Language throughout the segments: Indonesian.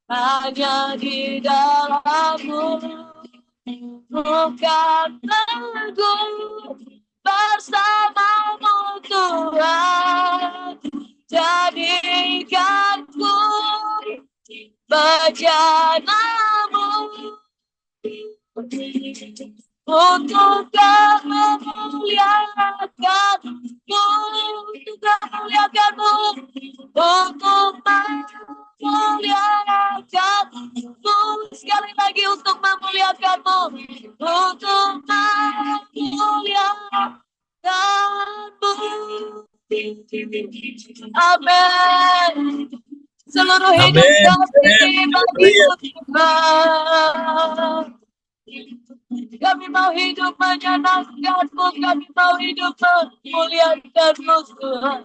hanya di dalam-Mu. Bukan teguh bersama-Mu Tuhan, jadikanku bejana-Mu untuk memuliakan-Mu, untuk memuliakan-Mu, sekali lagi untuk memuliakan-Mu, untuk memuliakan-Mu. Amin. Seluruh hidup kami bagi-Mu Tuhan. Kami mau hidup menyenangkan-Mu, kami mau hidup memuliakan-Mu Tuhan.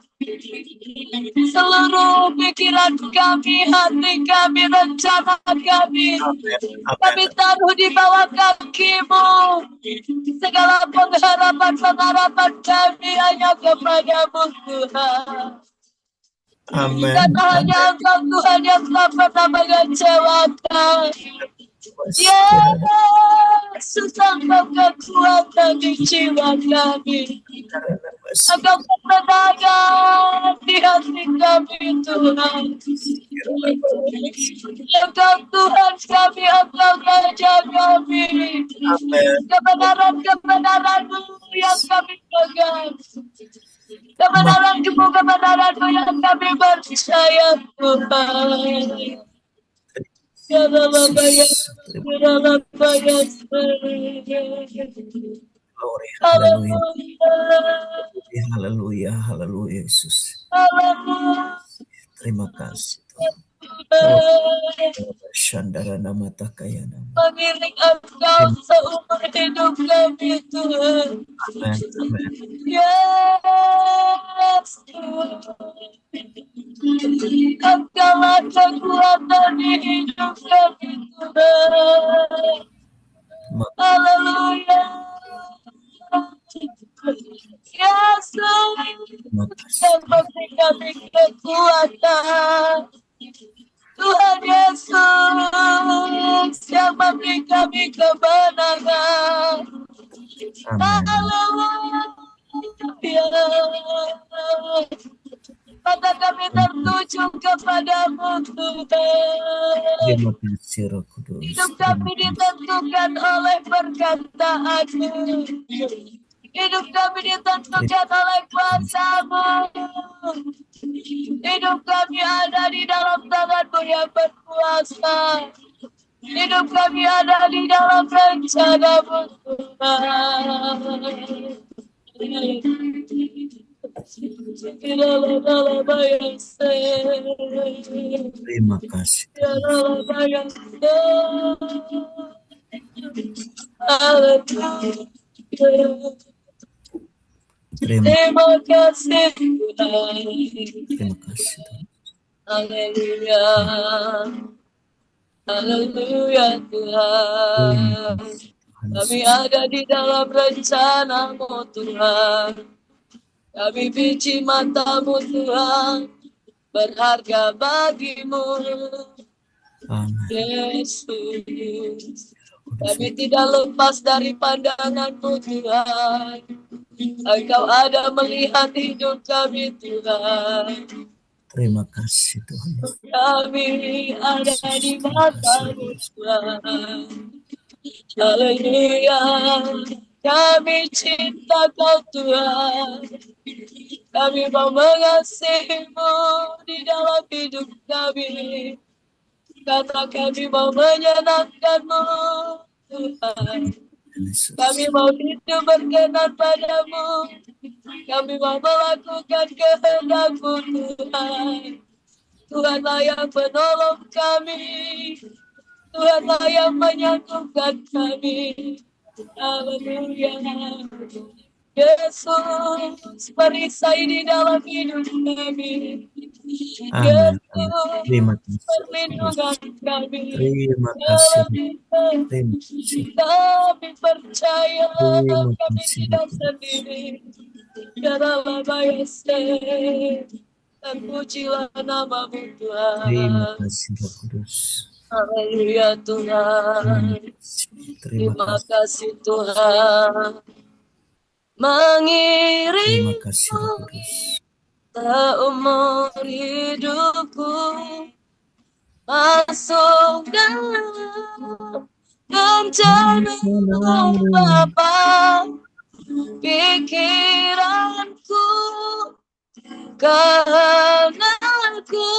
Seluruh pikiran kami, hati kami, rencana kami, kami taruh di bawah kaki-Mu. Segala pengharapan kami hanya kepada-Mu Tuhan. Amin. Karena hanya Engkau Tuhan yang tak pernah mengecewakan. Yesus, Engkau kekuatan di jiwa kami. Engkau kemenangan di hati kami Tuhan. Engkau Tuhan kami, Engkau Raja kami. Kebenaran-kebenaran-Mu yang kami pegang. Kebenaran-Mu yang kami percaya Tuhan. Haleluya, haleluya Yesus. Terima kasih. Shandara mata kaya nama. Mengiring Engkau seumur hidup kami Tuhan. Amin. Yes Tuhan. Engkaulah kekuatan di hidup kami Tuhan. Haleluya. Yesus yang memberi kami kekuatan. Tuhan Yesus yang memberi kami kemenangan. Haleluya. Mata kami tertuju kepada-Mu Tuhan. Hidup kami ditentukan oleh perkataan-Mu. Hidup kami ditentukan oleh kuasa-Mu. Hidup kami ada di dalam tangan-Mu yang berkuasa. Hidup kami ada di dalam rencana-Mu Tuhan. Terima kasih. Terima kasih Tuhan. Terima kasih. Haleluya. Haleluya Tuhan. Kami ada di dalam rencana-Mu Tuhan. Kami biji mata-Mu Tuhan, berharga bagi-Mu. Yesus, kami tidak lepas dari pandangan-Mu Tuhan. Engkau ada melihat hidup kami Tuhan. Terima kasih Tuhan. Kami ada di mata-Mu Tuhan. Haleluya. Kami cinta Kau Tuhan. Kami mau mengasihi-Mu di dalam hidup kami. Karena kami mau menyenangkan-Mu Tuhan. Kami mau hidup berkenan pada-Mu. Kami mau melakukan kehendak-Mu Tuhan. Tuhanlah yang menolong kami. Tuhanlah yang menyatukan kami. Haleluya. Yesus, perisai di dalam hidup kami. Yesus, perlindungan kami. Terima kasih. Kami percaya kami tidak sendiri. Dalam Yesus. Terpujilah namamu Terima Tuhan. kasih Roh Kudus. Haleluya Tuhan. Terima Terima kasih. kasih Tuhan. Terima kasih Roh Mengiringmu Kudus. seumur hidupku. Masuk dalam rencanamu Bapa. Pikiranku, kehendakku,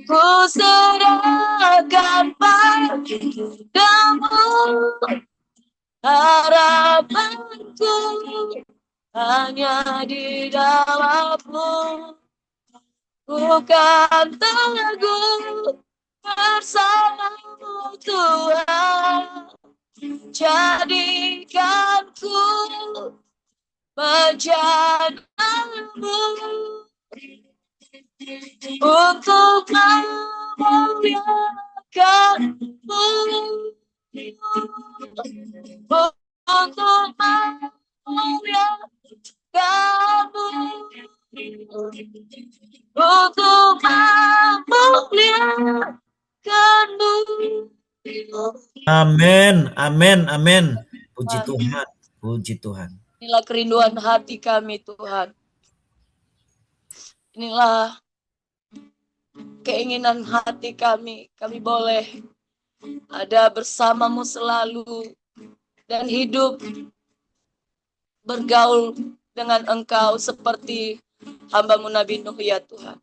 ku serahkan padamu. Harapanku hanya di dalammu. Bukan teguh bersamamu Tuhan. Jadikanku menjadimu untuk memuliakanmu, untuk memuliakanmu, untuk memuliakanmu. Amin, amin, amin. Puji Tuhan, puji Tuhan. Inilah kerinduan hati kami Tuhan. Inilah keinginan hati kami. Kami boleh ada bersamamu selalu dan hidup bergaul dengan Engkau seperti hamba-Mu Nabi Nuh ya Tuhan.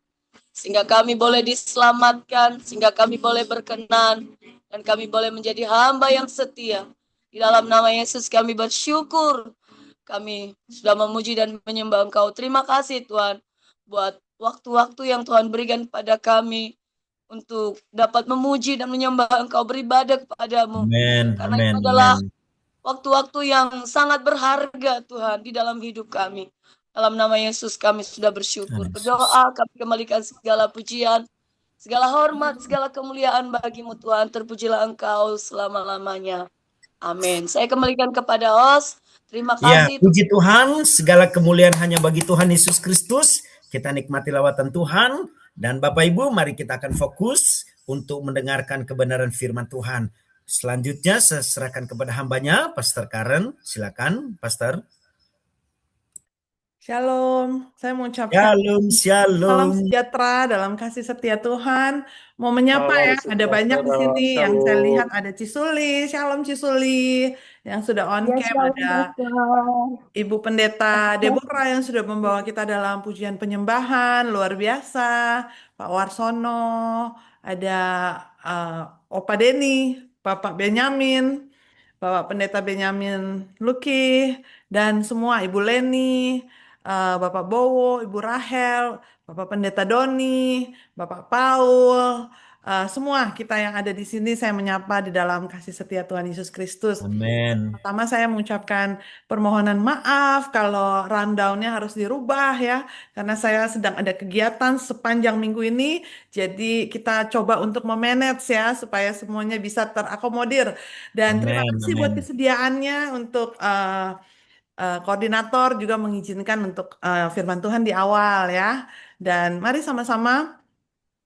Sehingga kami boleh diselamatkan, sehingga kami boleh berkenan, dan kami boleh menjadi hamba yang setia. Di dalam nama Yesus kami bersyukur. Kami sudah memuji dan menyembah Engkau. Terima kasih Tuhan buat waktu-waktu yang Tuhan berikan pada kami untuk dapat memuji dan menyembah Engkau, beribadah kepadamu. Amin, Karena amin, itu adalah amin. waktu-waktu yang sangat berharga Tuhan di dalam hidup kami. Dalam nama Yesus kami sudah bersyukur. Yesus. Berdoa kami kembalikan segala pujian, segala hormat, segala kemuliaan bagimu Tuhan. Terpujilah Engkau selama-lamanya. Amin. Saya kembalikan kepada host. Terima Ya, kasih. puji Tuhan, segala kemuliaan hanya bagi Tuhan Yesus Kristus. Kita nikmati lawatan Tuhan. Dan Bapak Ibu, mari kita akan fokus untuk mendengarkan kebenaran firman Tuhan. Selanjutnya saya serahkan kepada hambanya, Pastor Karen. Silakan, Pastor. Shalom, saya mengucapkan Shalom, salam shalom. sejahtera dalam kasih setia Tuhan. Mau menyapa ya, ada banyak di sini yang saya lihat ada Cisuli, Shalom Cisuli, yang sudah on Ya, cam, shalom, ada Pastor. Ibu Pendeta Deborah yang sudah membawa kita dalam pujian penyembahan, luar biasa, Pak Warsono, ada Opa Deni, Bapak Benyamin, Bapak Pendeta Benyamin Luki, dan semua Ibu Leni, Bapak Bowo, Ibu Rahel, Bapak Pendeta Doni, Bapak Paul, semua kita yang ada di sini saya menyapa di dalam kasih setia Tuhan Yesus Kristus. Amin. Pertama saya mengucapkan permohonan maaf kalau rundown-nya harus dirubah ya, karena saya sedang ada kegiatan sepanjang minggu ini, jadi kita coba untuk memanage ya, supaya semuanya bisa terakomodir. Dan terima Amin, kasih buat amin. kesediaannya untuk koordinator juga mengizinkan untuk firman Tuhan di awal ya. Dan mari sama-sama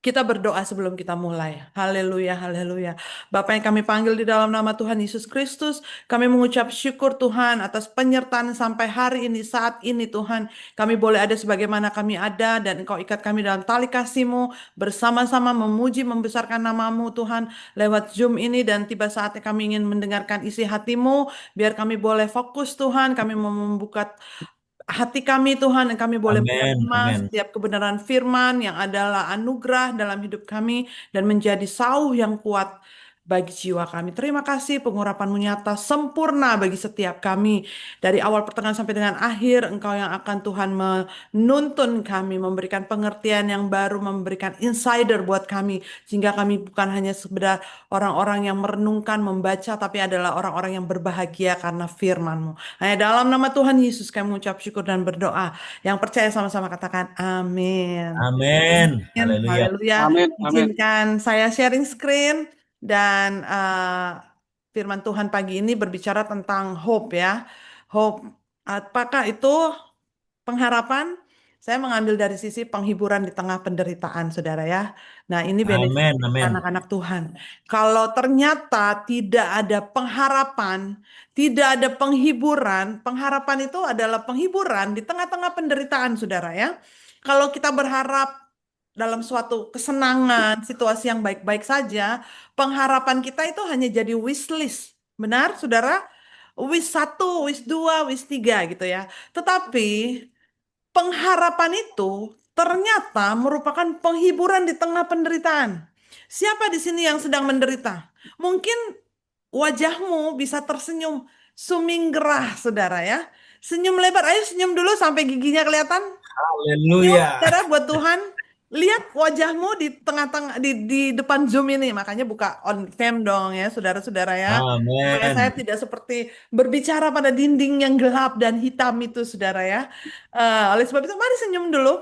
kita berdoa sebelum kita mulai. Haleluya, haleluya. Bapa yang kami panggil di dalam nama Tuhan Yesus Kristus, kami mengucap syukur Tuhan atas penyertaan sampai hari ini, saat ini Tuhan. Kami boleh ada sebagaimana kami ada dan Engkau ikat kami dalam tali kasih-Mu, bersama-sama memuji, membesarkan nama-Mu Tuhan lewat Zoom ini, dan tiba saatnya kami ingin mendengarkan isi hati-Mu, biar kami boleh fokus Tuhan, kami mau membuka hati kami Tuhan, dan kami boleh Amin, menerima amin. setiap kebenaran firman yang adalah anugerah dalam hidup kami dan menjadi sauh yang kuat bagi jiwa kami. Terima kasih pengurapan-Mu nyata sempurna bagi setiap kami. Dari awal pertengahan sampai dengan akhir, Engkau yang akan Tuhan menuntun kami, memberikan pengertian yang baru, memberikan insider buat kami. Sehingga kami bukan hanya sekedar orang-orang yang merenungkan, membaca, tapi adalah orang-orang yang berbahagia karena firman-Mu. Hanya dalam nama Tuhan Yesus kami mengucap syukur dan berdoa. Yang percaya sama-sama katakan amin. Amin. Amin. Haleluya. Haleluya. Amin, amin. Izinkan saya sharing screen dan firman Tuhan pagi ini berbicara tentang hope ya. Hope, apakah itu pengharapan? Saya mengambil dari sisi penghiburan di tengah penderitaan, saudara ya. Nah, ini benefit Amin, amin, anak-anak Tuhan. Kalau ternyata tidak ada pengharapan, tidak ada penghiburan, pengharapan itu adalah penghiburan di tengah-tengah penderitaan, saudara ya. Kalau kita berharap dalam suatu kesenangan, situasi yang baik-baik saja, pengharapan kita itu hanya jadi wish list. Benar, saudara? Wish 1, wish 2, wish 3 gitu ya. Tetapi pengharapan itu ternyata merupakan penghiburan di tengah penderitaan. Siapa di sini yang sedang menderita? Mungkin wajahmu bisa tersenyum suminggerah, saudara ya. Senyum lebar, ayo senyum dulu sampai giginya kelihatan. Senyum, haleluya, saudara, buat Tuhan. Lihat wajahmu di tengah-tengah di depan Zoom ini, makanya buka on cam dong ya, saudara-saudara ya. Supaya amin, saya tidak seperti berbicara pada dinding yang gelap dan hitam itu, saudara ya. Oleh sebab itu, mari senyum dulu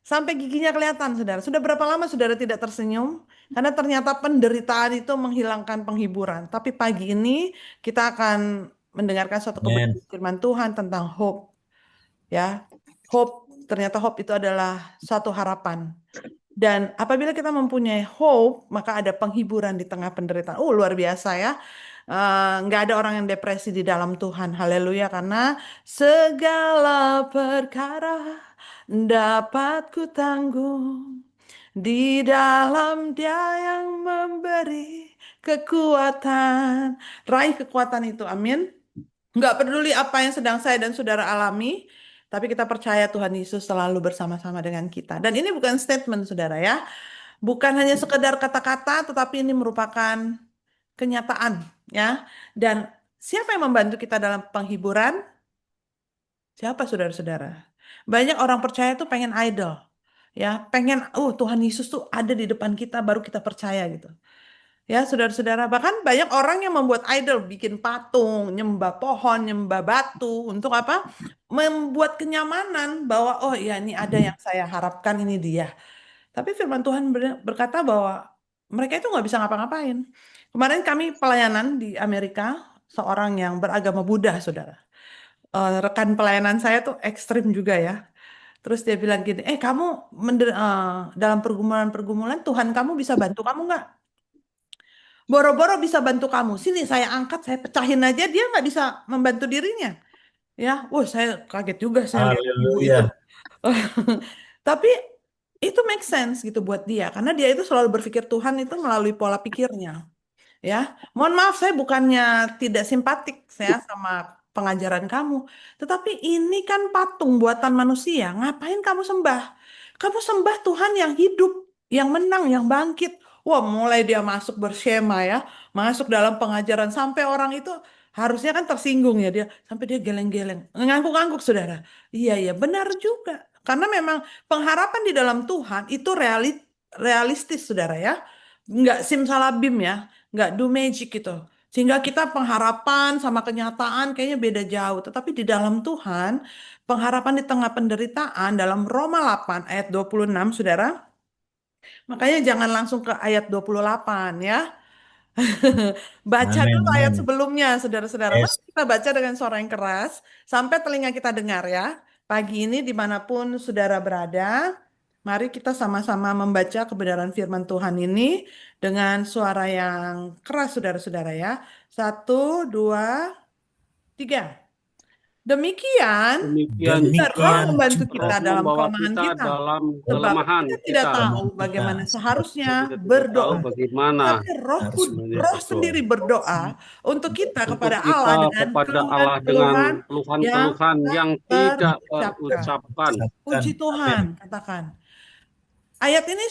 sampai giginya kelihatan, saudara. Sudah berapa lama saudara tidak tersenyum? Karena ternyata penderitaan itu menghilangkan penghiburan. Tapi pagi ini kita akan mendengarkan suatu amin, kebenaran firman Tuhan tentang hope, ya. Hope, ternyata hope itu adalah suatu harapan. Dan apabila kita mempunyai hope, maka ada penghiburan di tengah penderitaan. Luar biasa ya. Nggak ada orang yang depresi di dalam Tuhan. Haleluya. Karena segala perkara dapat ku tanggung di dalam Dia yang memberi kekuatan. Raih kekuatan itu. Amin. Nggak peduli apa yang sedang saya dan saudara alami, tapi kita percaya Tuhan Yesus selalu bersama-sama dengan kita. Dan ini bukan statement, saudara ya. Bukan hanya sekedar kata-kata, tetapi ini merupakan kenyataan, ya. Dan siapa yang membantu kita dalam penghiburan? Siapa, saudara-saudara? Banyak orang percaya tuh pengen idol, ya. Pengen, Tuhan Yesus tuh ada di depan kita, baru kita percaya gitu. Ya, saudara-saudara, bahkan banyak orang yang membuat idol, bikin patung, nyembah pohon, nyembah batu, untuk apa? Membuat kenyamanan bahwa, oh ya, ini ada yang saya harapkan, ini dia. Tapi firman Tuhan berkata bahwa mereka itu nggak bisa ngapa-ngapain. Kemarin kami pelayanan di Amerika, seorang yang beragama Buddha, saudara. Rekan pelayanan saya tuh ekstrim juga ya. Terus dia bilang gini, kamu dalam pergumulan-pergumulan, Tuhan kamu bisa bantu kamu nggak? Boro-boro bisa bantu kamu. Sini saya angkat, saya pecahin aja, dia nggak bisa membantu dirinya. Ya, wah saya kaget juga saya lihat ibu haleluya, itu. Tapi itu make sense gitu buat dia, karena dia itu selalu berpikir Tuhan itu melalui pola pikirnya. Ya, mohon maaf saya bukannya tidak simpatik saya sama pengajaran kamu, tetapi ini kan patung buatan manusia. Ngapain kamu sembah? Kamu sembah Tuhan yang hidup, yang menang, yang bangkit. Wah, mulai dia masuk bershema ya, masuk dalam pengajaran sampai orang itu harusnya kan tersinggung ya dia, sampai dia geleng-geleng, ngangguk-ngangguk, saudara. Iya, iya, benar juga. Karena memang pengharapan di dalam Tuhan itu realistis, saudara ya. Nggak simsalabim ya, nggak do magic gitu. Sehingga kita pengharapan sama kenyataan kayaknya beda jauh. Tetapi di dalam Tuhan, pengharapan di tengah penderitaan dalam Roma 8 ayat 26, saudara. Makanya jangan langsung ke ayat 28 ya. Baca amin, dulu ayat amin, sebelumnya, saudara-saudara. Mari yes, kita baca dengan suara yang keras, sampai telinga kita dengar ya. Pagi ini dimanapun saudara berada, mari kita sama-sama membaca kebenaran firman Tuhan ini dengan suara yang keras, saudara-saudara ya. Satu, dua, tiga. Demikian Demikian juga Roh juga demikian membantu juga Roh kita dalam membawa kelemahan kita kita. dalam Sebab kelemahan kita tidak kita. tahu kelemahan kita bagaimana seperti seharusnya Kita tidak tahu berdoa. bagaimana Tapi harus Roh berdoa. sendiri berdoa untuk kita Untuk kepada Allah kita dengan kepada Allah dengan keluhan-keluhan yang keluhan-keluhan tak yang tidak terucapkan. terucapkan. mengucapkan Puji amin, Tuhan, katakan. Ayat ini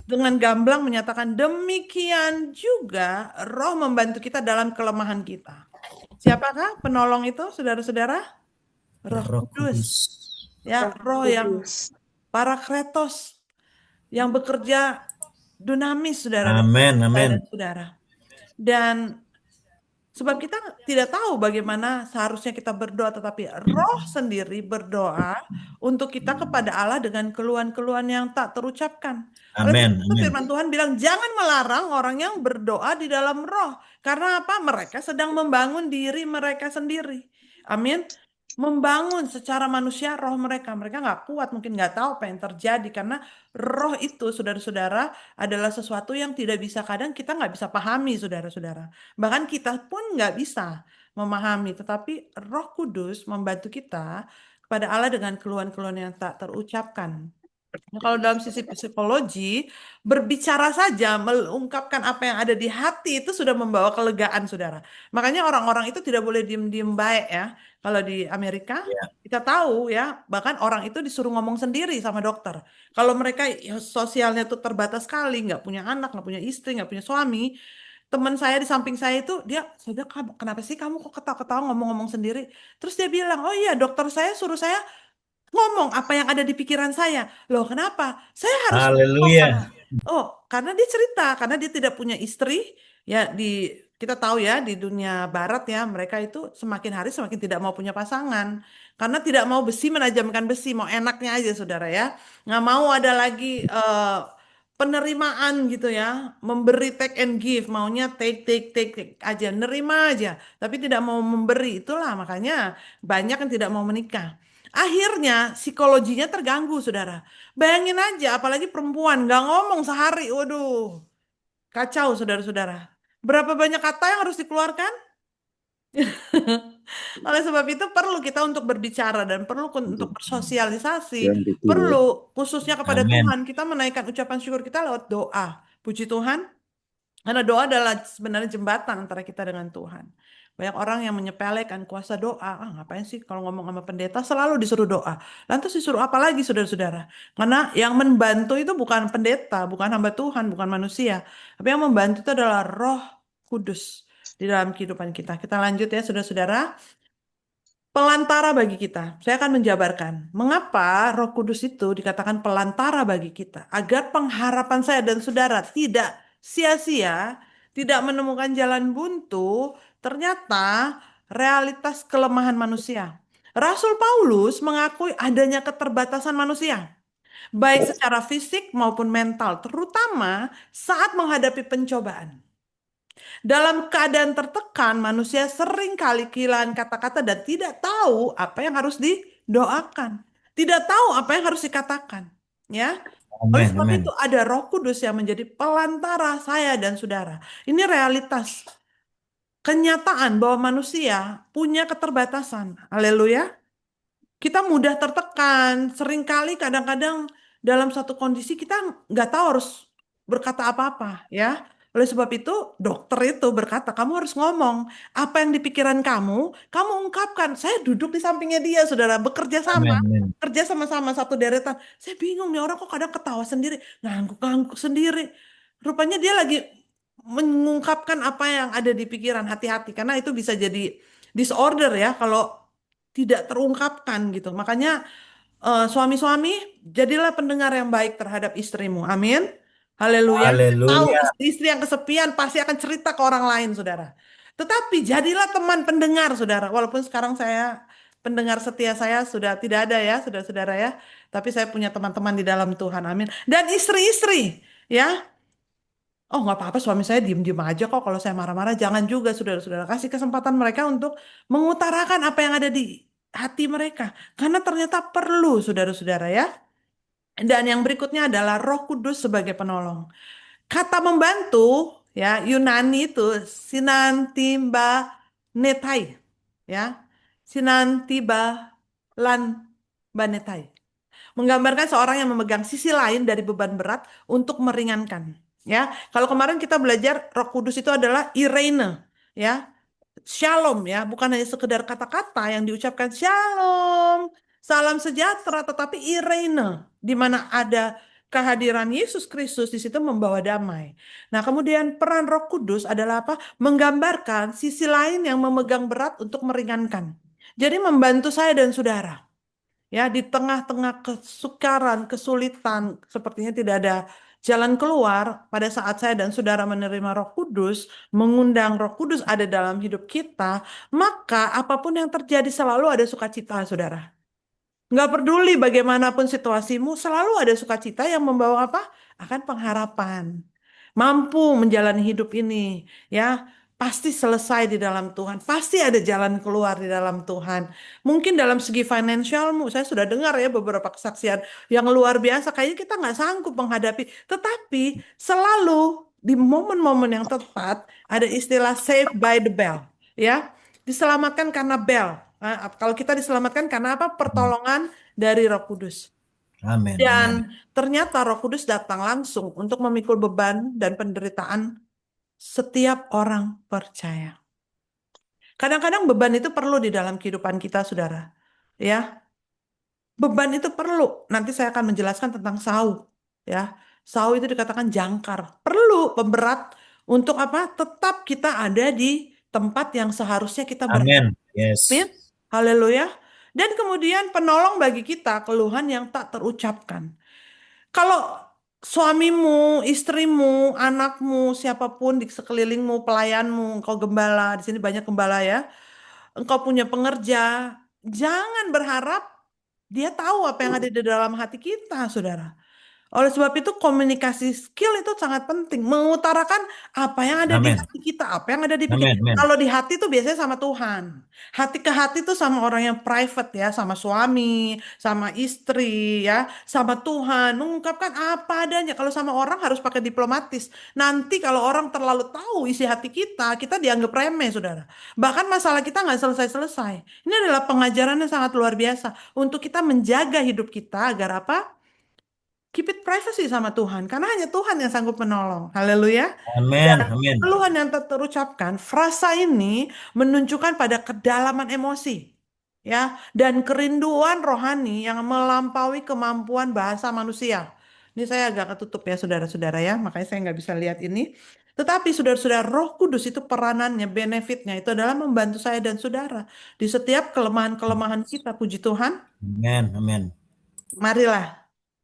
dengan gamblang menyatakan demikian juga Roh membantu kita dalam kelemahan kita. Siapakah penolong itu, saudara-saudara? Roh Roh Kudus, Kudus. Ya, Roh yang Kudus. Parakletos yang bekerja dinamis, saudara, dalam amin, saya amin, dan saudara. Dan sebab kita tidak tahu bagaimana seharusnya kita berdoa, tetapi Roh sendiri berdoa untuk kita kepada Allah dengan keluhan-keluhan yang tak terucapkan. Oleh amin, sebab itu amin, firman Tuhan bilang, jangan melarang orang yang berdoa di dalam Roh. Karena apa? Mereka sedang membangun diri mereka sendiri. Amin. membangun secara manusia roh mereka. Mereka nggak kuat, mungkin nggak tahu apa yang terjadi karena roh itu, saudara-saudara, adalah sesuatu yang tidak bisa kadang kita nggak bisa pahami, saudara-saudara. Bahkan kita pun nggak bisa memahami, tetapi Roh Kudus membantu kita kepada Allah dengan keluhan-keluhan yang tak terucapkan. Nah, kalau dalam sisi psikologi, berbicara saja, mengungkapkan apa yang ada di hati itu sudah membawa kelegaan, saudara. Makanya orang-orang itu tidak boleh diem-diem baik ya. Kalau di Amerika, Ya. kita tahu ya, bahkan orang itu disuruh ngomong sendiri sama dokter. Kalau mereka ya, sosialnya itu terbatas sekali, nggak punya anak, nggak punya istri, nggak punya suami. Teman saya di samping saya itu, saya bilang, kenapa sih kamu kok ketawa-ketawa ngomong-ngomong sendiri? Terus dia bilang, oh iya dokter saya suruh saya ngomong apa yang ada di pikiran saya. Loh, kenapa? Saya harus ngomong Haleluya. karena dia cerita, karena dia tidak punya istri, ya kita tahu ya di dunia barat ya, mereka itu semakin hari semakin tidak mau punya pasangan. Karena tidak mau besi menajamkan besi, mau enaknya aja saudara ya. Nggak mau ada lagi penerimaan gitu ya, memberi take and give, maunya take aja, nerima aja, tapi tidak mau memberi. Itulah makanya banyak yang tidak mau menikah. Akhirnya psikologinya terganggu, saudara. Bayangin aja, apalagi perempuan nggak ngomong sehari, waduh, kacau, saudara-saudara. Berapa banyak kata yang harus dikeluarkan? Oleh sebab itu perlu kita untuk berbicara dan perlu untuk bersosialisasi. Yang ditiru. Perlu khususnya kepada Amin. Tuhan kita menaikkan ucapan syukur kita lewat doa. Puji Tuhan, karena doa adalah sebenarnya jembatan antara kita dengan Tuhan. Banyak orang yang menyepelekan kuasa doa. Ngapain sih kalau ngomong sama pendeta selalu disuruh doa. Lantas disuruh apa lagi saudara-saudara? Karena yang membantu itu bukan pendeta, bukan hamba Tuhan, bukan manusia. Tapi yang membantu itu adalah Roh Kudus di dalam kehidupan kita. Kita lanjut ya saudara-saudara. Pelantara bagi kita. Saya akan menjabarkan mengapa Roh Kudus itu dikatakan pelantara bagi kita, agar pengharapan saya dan saudara tidak sia-sia, tidak menemukan jalan buntu, ternyata realitas kelemahan manusia. Rasul Paulus mengakui adanya keterbatasan manusia, baik secara fisik maupun mental, terutama saat menghadapi pencobaan. Dalam keadaan tertekan, manusia sering kali kehilangan kata-kata dan tidak tahu apa yang harus didoakan. Tidak tahu apa yang harus dikatakan. Ya. Oleh Amin. sebab Amin. itu ada Roh Kudus yang menjadi pelantara saya dan saudara. Ini realitas, kenyataan bahwa manusia punya keterbatasan. Haleluya. Kita mudah tertekan, seringkali kadang-kadang dalam satu kondisi kita nggak tahu harus berkata apa-apa, ya. Oleh sebab itu, dokter itu berkata, kamu harus ngomong apa yang di pikiran kamu ungkapkan. Saya duduk di sampingnya dia, saudara, bekerja sama, Amin. kerja sama-sama satu deretan. Saya bingung nih orang kok kadang ketawa sendiri, ngangguk-ngangguk sendiri. Rupanya dia lagi mengungkapkan apa yang ada di pikiran, hati-hati, karena itu bisa jadi disorder ya kalau tidak terungkapkan gitu. Makanya suami-suami jadilah pendengar yang baik terhadap istrimu. Amin. Haleluya. Tahu Haleluya. istri yang kesepian pasti akan cerita ke orang lain, saudara. Tetapi jadilah teman pendengar, saudara. Walaupun sekarang saya pendengar setia saya sudah tidak ada ya, saudara-saudara ya. Tapi saya punya teman-teman di dalam Tuhan. Amin. Dan istri-istri, ya. Oh, nggak apa-apa, suami saya diem-diem aja kok kalau saya marah-marah. Jangan juga, saudara-saudara. Kasih kesempatan mereka untuk mengutarakan apa yang ada di hati mereka. Karena ternyata perlu, saudara-saudara ya. Dan yang berikutnya adalah Roh Kudus sebagai penolong. Kata membantu, ya, Yunani itu sinantimba netai. Ya, sinantiba lan banetai. Menggambarkan seorang yang memegang sisi lain dari beban berat untuk meringankan. Ya, kalau kemarin kita belajar Roh Kudus itu adalah Irene, ya, Shalom ya, bukan hanya sekedar kata-kata yang diucapkan Shalom, salam sejahtera, tetapi Irene, di mana ada kehadiran Yesus Kristus di situ membawa damai. Nah, kemudian peran Roh Kudus adalah apa? Menggambarkan sisi lain yang memegang berat untuk meringankan. Jadi membantu saya dan saudara. Ya, di tengah-tengah kesukaran, kesulitan, sepertinya tidak ada jalan keluar pada saat saya dan saudara menerima Roh Kudus, mengundang Roh Kudus ada dalam hidup kita, maka apapun yang terjadi selalu ada sukacita, saudara. Nggak peduli bagaimanapun situasimu, selalu ada sukacita yang membawa apa? Akan pengharapan. Mampu menjalani hidup ini, ya. pasti selesai di dalam Tuhan. Pasti ada jalan keluar di dalam Tuhan. Mungkin dalam segi financialmu, saya sudah dengar ya beberapa kesaksian yang luar biasa. Kayaknya kita nggak sanggup menghadapi. Tetapi selalu di momen-momen yang tepat ada istilah saved by the bell. Ya, diselamatkan karena bell. Kalau kita diselamatkan karena apa? Pertolongan dari Roh Kudus. Amin. Amin. Dan ternyata Roh Kudus datang langsung untuk memikul beban dan penderitaan setiap orang percaya. Kadang-kadang beban itu perlu di dalam kehidupan kita, saudara. Ya, beban itu perlu. Nanti saya akan menjelaskan tentang sau. Ya, sau itu dikatakan jangkar. Perlu pemberat untuk apa? Tetap kita ada di tempat yang seharusnya kita berada. Amin. Yes. Amin. Haleluya. Dan kemudian penolong bagi kita keluhan yang tak terucapkan. Kalau suamimu, istrimu, anakmu, siapapun di sekelilingmu, pelayanmu, engkau gembala, di sini banyak gembala ya, engkau punya pengerja, jangan berharap dia tahu apa yang ada di dalam hati kita, saudara. Oleh sebab itu komunikasi skill itu sangat penting. Mengutarakan apa yang ada di Amin. hati kita, apa yang ada di Amin. pikiran. Amin. Kalau di hati itu biasanya sama Tuhan. Hati ke hati itu sama orang yang private ya, sama suami, sama istri ya, sama Tuhan. Mengungkapkan apa adanya. Kalau sama orang harus pakai diplomatis. Nanti kalau orang terlalu tahu isi hati kita dianggap remeh, saudara. Bahkan masalah kita nggak selesai-selesai. Ini adalah pengajaran yang sangat luar biasa untuk kita menjaga hidup kita agar apa? Keep it privacy sama Tuhan, karena hanya Tuhan yang sanggup menolong. Haleluya. Amin. Dan Amin. keluhan yang tak terucapkan, frasa ini menunjukkan pada kedalaman emosi, ya, dan kerinduan rohani yang melampaui kemampuan bahasa manusia. Ini saya agak ketutup ya, saudara-saudara ya, makanya saya nggak bisa lihat ini. Tetapi saudara-saudara, Roh Kudus itu peranannya, benefitnya itu adalah membantu saya dan saudara di setiap kelemahan-kelemahan kita. Puji Tuhan. Amin. Amin. Marilah.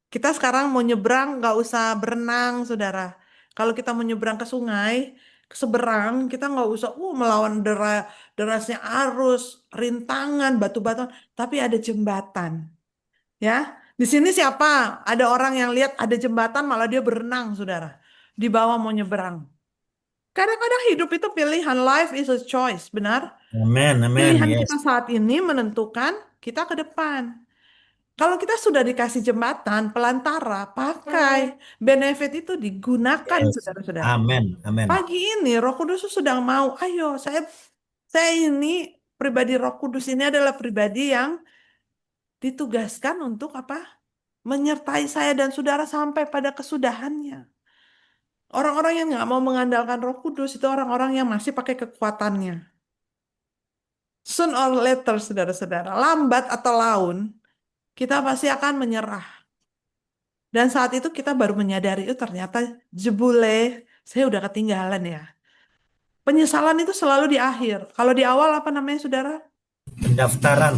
Kita sekarang mau nyebrang, nggak usah berenang, saudara. Kalau kita mau nyebrang ke sungai, ke seberang, kita nggak usah melawan derasnya arus, rintangan, batu-batuan, tapi ada jembatan. Ya, di sini siapa? Ada orang yang lihat ada jembatan, malah dia berenang, saudara. Di bawah mau nyebrang. Kadang-kadang hidup itu pilihan, life is a choice, benar? Amin. Amin. Pilihan Yes. kita saat ini menentukan kita ke depan. Kalau kita sudah dikasih jembatan, pelantara, pakai. Benefit itu digunakan, Yes. saudara-saudara. Amin. Amin. Pagi ini Roh Kudus sedang mau, ayo saya ini pribadi Roh Kudus ini adalah pribadi yang ditugaskan untuk apa? Menyertai saya dan saudara sampai pada kesudahannya. Orang-orang yang nggak mau mengandalkan Roh Kudus itu orang-orang yang masih pakai kekuatannya. Soon or later, saudara-saudara, lambat atau laun, kita pasti akan menyerah. Dan saat itu kita baru menyadari, oh ternyata jebule, saya udah ketinggalan ya. Penyesalan itu selalu di akhir. Kalau di awal apa namanya, saudara? Pendaftaran.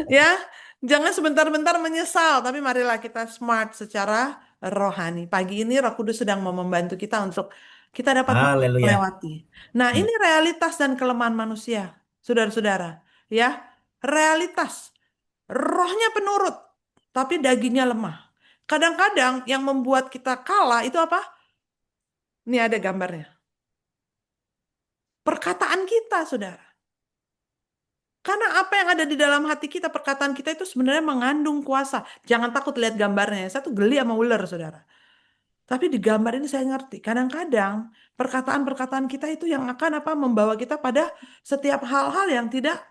Ya, jangan sebentar-bentar menyesal, tapi marilah kita smart secara rohani. Pagi ini Roh Kudus sedang mau membantu kita untuk kita dapat Haleluya. melewati. Nah, ini realitas dan kelemahan manusia, saudara-saudara. Ya, realitas. Rohnya penurut, tapi dagingnya lemah. Kadang-kadang yang membuat kita kalah itu apa? Ini ada gambarnya. Perkataan kita, saudara. Karena apa yang ada di dalam hati kita, perkataan kita itu sebenarnya mengandung kuasa. Jangan takut lihat gambarnya. Saya tuh geli sama ular, saudara. Tapi di gambar ini saya ngerti. Kadang-kadang perkataan-perkataan kita itu yang akan apa membawa kita pada setiap hal-hal yang tidak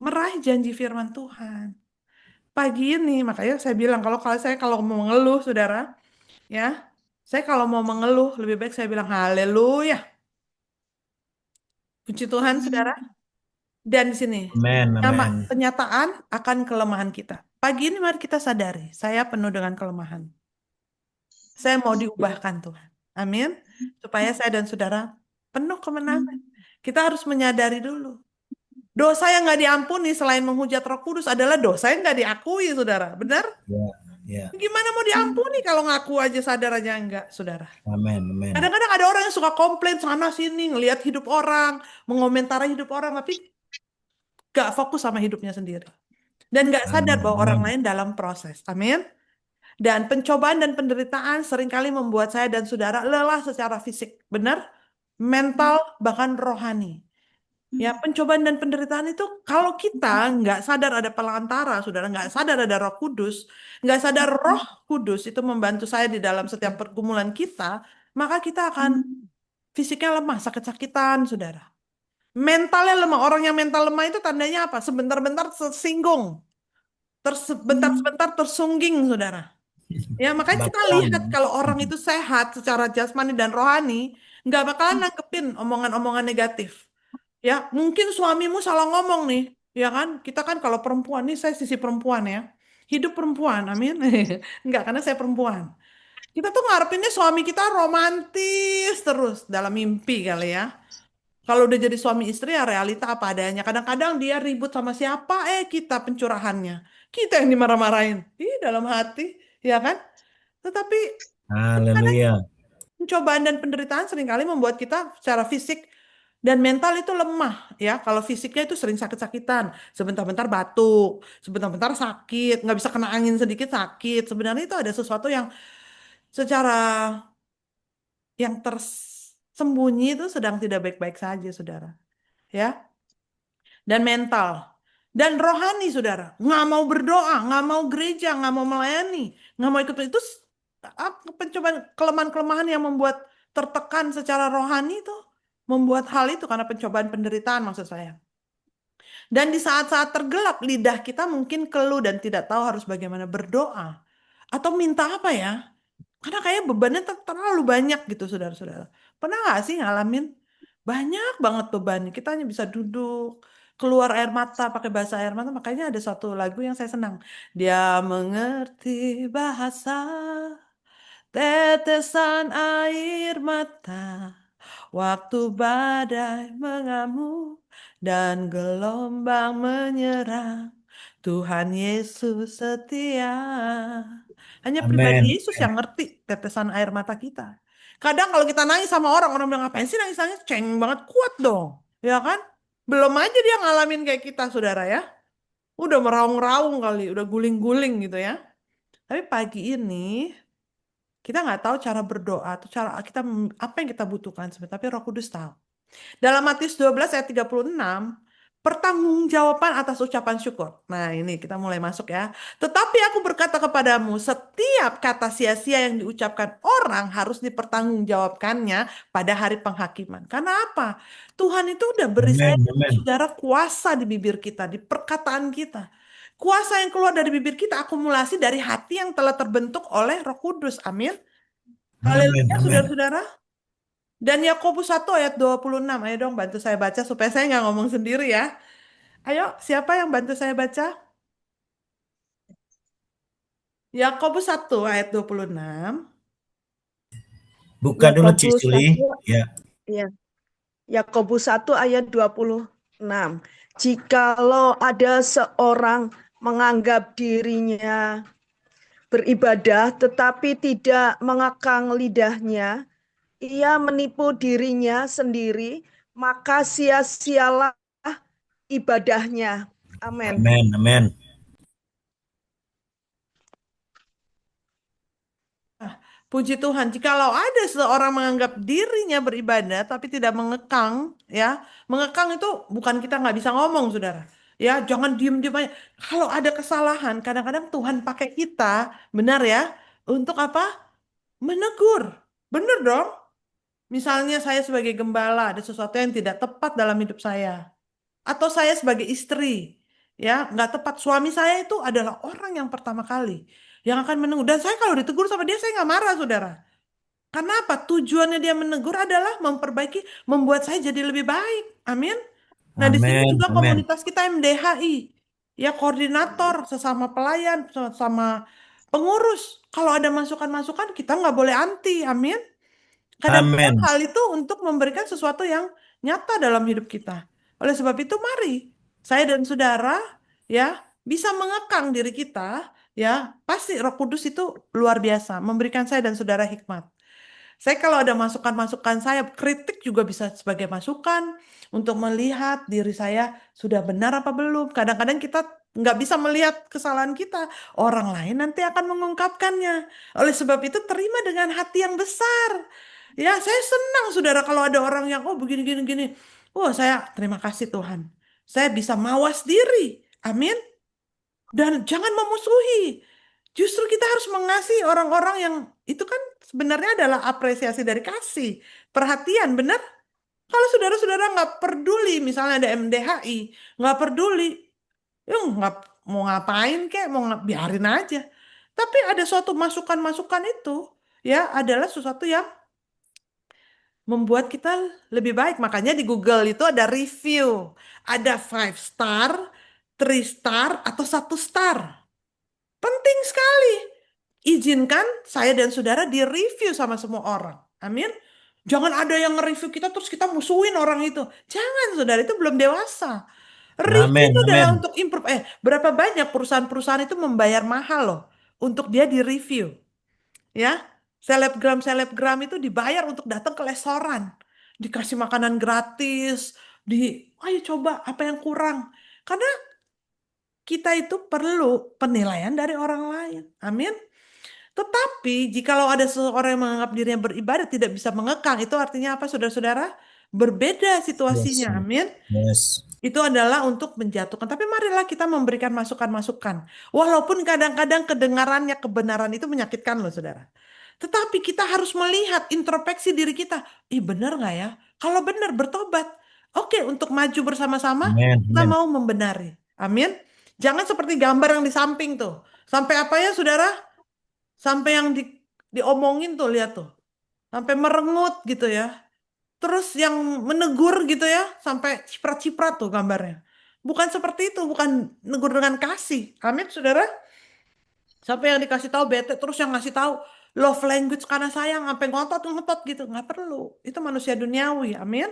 meraih janji firman Tuhan. Pagi ini, makanya saya bilang kalau saya kalau mau mengeluh, saudara, ya, saya kalau mau mengeluh lebih baik saya bilang haleluya. Puji Tuhan, saudara. Dan di sini Amin. Amin. penyataan akan kelemahan kita. Pagi ini mari kita sadari, saya penuh dengan kelemahan. Saya mau diubahkan Tuhan. Amin. Supaya saya dan saudara penuh kemenangan. Kita harus menyadari dulu. Dosa yang nggak diampuni selain menghujat Roh Kudus adalah dosa yang nggak diakui, saudara. Benar? Ya. Ya. Gimana mau diampuni kalau ngaku aja sadar aja enggak, saudara? Amin. Amin. Kadang-kadang ada orang yang suka komplain sana sini, ngelihat hidup orang, mengomentari hidup orang, tapi gak fokus sama hidupnya sendiri. Dan gak sadar bahwa orang Amin. lain dalam proses. Amin. Dan pencobaan dan penderitaan seringkali membuat saya dan saudara lelah secara fisik, benar? Mental, bahkan rohani. Ya, pencobaan dan penderitaan itu kalau kita nggak sadar ada pelantara, saudara, nggak sadar ada Roh Kudus, nggak sadar Roh Kudus itu membantu saya di dalam setiap pergumulan kita, maka kita akan fisiknya lemah, sakit-sakitan, saudara. Mentalnya lemah. Orang yang mental lemah itu tandanya apa? Sebentar-bentar tersinggung, sebentar-sebentar tersungging, saudara. Ya, makanya kita lihat Baperan. kalau orang itu sehat secara jasmani dan rohani, nggak bakalan nanggepin omongan-omongan negatif. Ya, mungkin suamimu salah ngomong nih, ya kan? Kita kan kalau perempuan nih, saya sisi perempuan ya. Hidup perempuan, amin. Enggak, karena saya perempuan. Kita tuh ngarepinnya suami kita romantis terus dalam mimpi kali ya. Kalau udah jadi suami istri ya realita apa adanya. Kadang-kadang dia ribut sama siapa, kita pencurahannya. Kita yang dimarah-marahin. Ih, dalam hati, ya kan? Tetapi kadang Haleluya. pencobaan dan penderitaan seringkali membuat kita secara fisik dan mental itu lemah ya. Kalau fisiknya itu sering sakit-sakitan, sebentar-bentar batuk, sebentar-bentar sakit, nggak bisa kena angin sedikit sakit. Sebenarnya itu ada sesuatu yang secara yang tersembunyi itu sedang tidak baik-baik saja, saudara. Ya, dan mental dan rohani, saudara. Nggak mau berdoa, nggak mau gereja, nggak mau melayani, nggak mau ikut itu pencobaan kelemahan-kelemahan yang membuat tertekan secara rohani itu membuat hal itu karena pencobaan penderitaan maksud saya. Dan di saat-saat tergelap lidah kita mungkin keluh dan tidak tahu harus bagaimana berdoa atau minta apa ya. Karena kayak bebannya terlalu banyak gitu saudara-saudara. Pernah nggak sih ngalamin banyak banget beban? Kita hanya bisa duduk, keluar air mata pakai bahasa air mata. Makanya ada satu lagu yang saya senang. Dia mengerti bahasa tetesan air mata. Waktu badai mengamuk dan gelombang menyerang, Tuhan Yesus setia. Hanya pribadi Amin. Yesus yang ngerti tetesan air mata kita. Kadang kalau kita nangis sama orang, orang bilang ngapain sih nangis-nangis? Ceng banget, kuat dong. Ya kan? Belum aja dia ngalamin kayak kita, saudara ya. Udah meraung-raung kali, udah guling-guling gitu ya. Tapi pagi ini kita nggak tahu cara berdoa atau cara kita apa yang kita butuhkan sebenarnya, tapi Roh Kudus tahu. Dalam Matius 12 ayat 36, pertanggungjawaban atas ucapan syukur. Nah, ini kita mulai masuk ya. Tetapi aku berkata kepadamu, setiap kata sia-sia yang diucapkan orang harus dipertanggungjawabkannya pada hari penghakiman. Karena apa? Tuhan itu udah beri saya Amin. Amin. saudara kuasa di bibir kita, di perkataan kita. Kuasa yang keluar dari bibir kita akumulasi dari hati yang telah terbentuk oleh Roh Kudus. Amin. Amin. Haleluya, Amin. saudara-saudara. Dan Yakobus 1 ayat 26. Ayo dong bantu saya baca supaya saya nggak ngomong sendiri ya. Ayo, siapa yang bantu saya baca? Yakobus 1 ayat 26. Buka dulu Cik Yakobus Suli. 1, Ya. ya. Yakobus 1 ayat 26. Jikalau ada seorang menganggap dirinya beribadah tetapi tidak mengekang lidahnya, ia menipu dirinya sendiri, maka sia-sialah ibadahnya. Amin. Amin. Amin. Puji Tuhan, jikalau ada seorang menganggap dirinya beribadah tapi tidak mengekang, ya, mengekang itu bukan kita nggak bisa ngomong, saudara. Ya, jangan diem-diem aja. Kalau ada kesalahan, kadang-kadang Tuhan pakai kita, benar ya, untuk apa? Menegur. Benar dong. Misalnya saya sebagai gembala ada sesuatu yang tidak tepat dalam hidup saya. Atau saya sebagai istri, ya nggak tepat. Suami saya itu adalah orang yang pertama kali yang akan menegur. Dan saya kalau ditegur sama dia, saya nggak marah, saudara. Karena apa? Tujuannya dia menegur adalah memperbaiki, membuat saya jadi lebih baik. Amin. Nah, di sini Amin. juga Amin. komunitas kita MDHI, ya koordinator, sesama pelayan, sesama pengurus. Kalau ada masukan-masukan, kita nggak boleh anti. Amin. Kadang-kadang Amin. hal itu untuk memberikan sesuatu yang nyata dalam hidup kita. Oleh sebab itu, mari saya dan saudara ya bisa mengekang diri kita, ya pasti Roh Kudus itu luar biasa memberikan saya dan saudara hikmat. Saya kalau ada masukan-masukan saya, kritik juga bisa sebagai masukan untuk melihat diri saya sudah benar apa belum. Kadang-kadang kita nggak bisa melihat kesalahan kita. Orang lain nanti akan mengungkapkannya. Oleh sebab itu terima dengan hati yang besar. Ya, saya senang saudara kalau ada orang yang oh begini gini gini. Oh, saya terima kasih Tuhan. Saya bisa mawas diri. Amin. Dan jangan memusuhi. Justru kita harus mengasihi orang-orang yang itu kan sebenarnya adalah apresiasi dari kasih, perhatian, benar? Kalau saudara-saudara nggak peduli, misalnya ada MDHI, nggak peduli, ya nggak mau ngapain kek, biarin aja. Tapi ada suatu masukan-masukan itu, ya adalah sesuatu yang membuat kita lebih baik. Makanya di Google itu ada review, ada 5 star, 3 star, atau 1 star. Penting sekali. Izinkan saya dan saudara di-review sama semua orang. Amin. Jangan ada yang nge-review kita terus kita musuhin orang itu. Jangan, saudara, itu belum dewasa. Review Amin, itu adalah amin. untuk improve. Berapa banyak perusahaan-perusahaan itu membayar mahal loh untuk dia di-review. Ya, selebgram-selebgram itu dibayar untuk datang ke restoran. Dikasih makanan gratis. Ayo coba apa yang kurang. Karena kita itu perlu penilaian dari orang lain. Amin. Tetapi jikalau ada seseorang yang menganggap dirinya beribadah tidak bisa mengekang, itu artinya apa, saudara-saudara? Berbeda Yes, situasinya. Amin. yes. Itu adalah untuk menjatuhkan. Tapi marilah kita memberikan masukan-masukan. Walaupun kadang-kadang kedengarannya kebenaran itu menyakitkan loh, saudara. Tetapi kita harus melihat introspeksi diri kita. Ih, benar nggak ya? Kalau benar, bertobat. Oke, untuk maju bersama-sama, Amin, kita amin. mau membenari. Amin. Jangan seperti gambar yang di samping tuh. Sampai apa ya, saudara? Sampai yang diomongin tuh, lihat tuh. Sampai merengut gitu ya. Terus yang menegur gitu ya, sampai ciprat-ciprat tuh gambarnya. Bukan seperti itu, bukan negur dengan kasih. Amin, saudara. Sampai yang dikasih tahu bete, terus yang ngasih tahu love language karena sayang, sampai ngotot-ngotot gitu. Nggak perlu. Itu manusia duniawi, amin.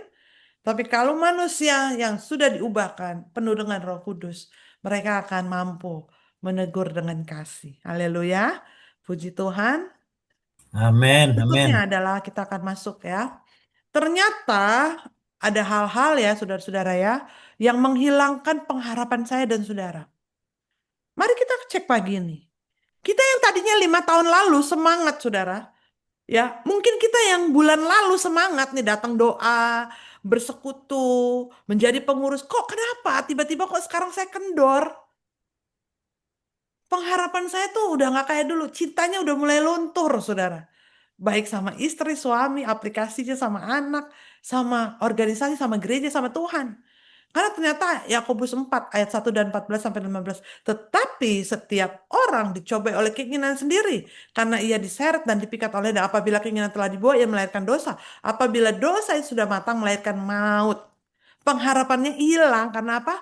Tapi kalau manusia yang sudah diubahkan, penuh dengan Roh Kudus, mereka akan mampu menegur dengan kasih. Haleluya. Puji Tuhan. Amin, amin. Berikutnya adalah kita akan masuk ya. Ternyata ada hal-hal ya saudara-saudara ya yang menghilangkan pengharapan saya dan saudara. Mari kita cek pagi ini. Kita yang tadinya 5 tahun lalu semangat saudara. Ya, mungkin kita yang bulan lalu semangat nih datang doa, bersekutu, menjadi pengurus. Kok kenapa? Tiba-tiba kok sekarang saya kendor? Pengharapan saya tuh udah nggak kayak dulu. Cintanya udah mulai luntur, saudara. Baik sama istri, suami, aplikasinya sama anak, sama organisasi, sama gereja, sama Tuhan. Karena ternyata Yakobus 4 ayat 1 dan 14 sampai 15. Tetapi setiap orang dicobai oleh keinginan sendiri. Karena ia diseret dan dipikat oleh, dan apabila keinginan telah dibawa, ia melahirkan dosa. Apabila dosa itu sudah matang, melahirkan maut. Pengharapannya hilang. Karena apa?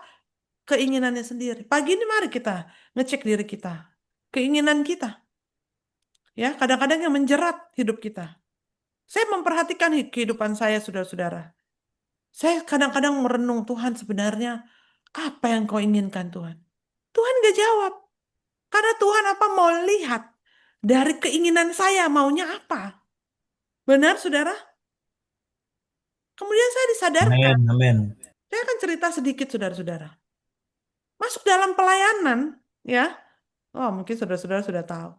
Keinginannya sendiri. Pagi ini mari kita ngecek diri kita. Keinginan kita. Ya, kadang-kadang yang menjerat hidup kita. Saya memperhatikan kehidupan saya, saudara-saudara. Saya kadang-kadang merenung, Tuhan sebenarnya apa yang kau inginkan Tuhan? Tuhan gak jawab. Karena Tuhan apa mau lihat dari keinginan saya maunya apa. Benar, saudara? Kemudian saya disadarkan. Amin, amin. Saya akan cerita sedikit, saudara-saudara. Masuk dalam pelayanan, ya. Oh, mungkin saudara-saudara sudah tahu.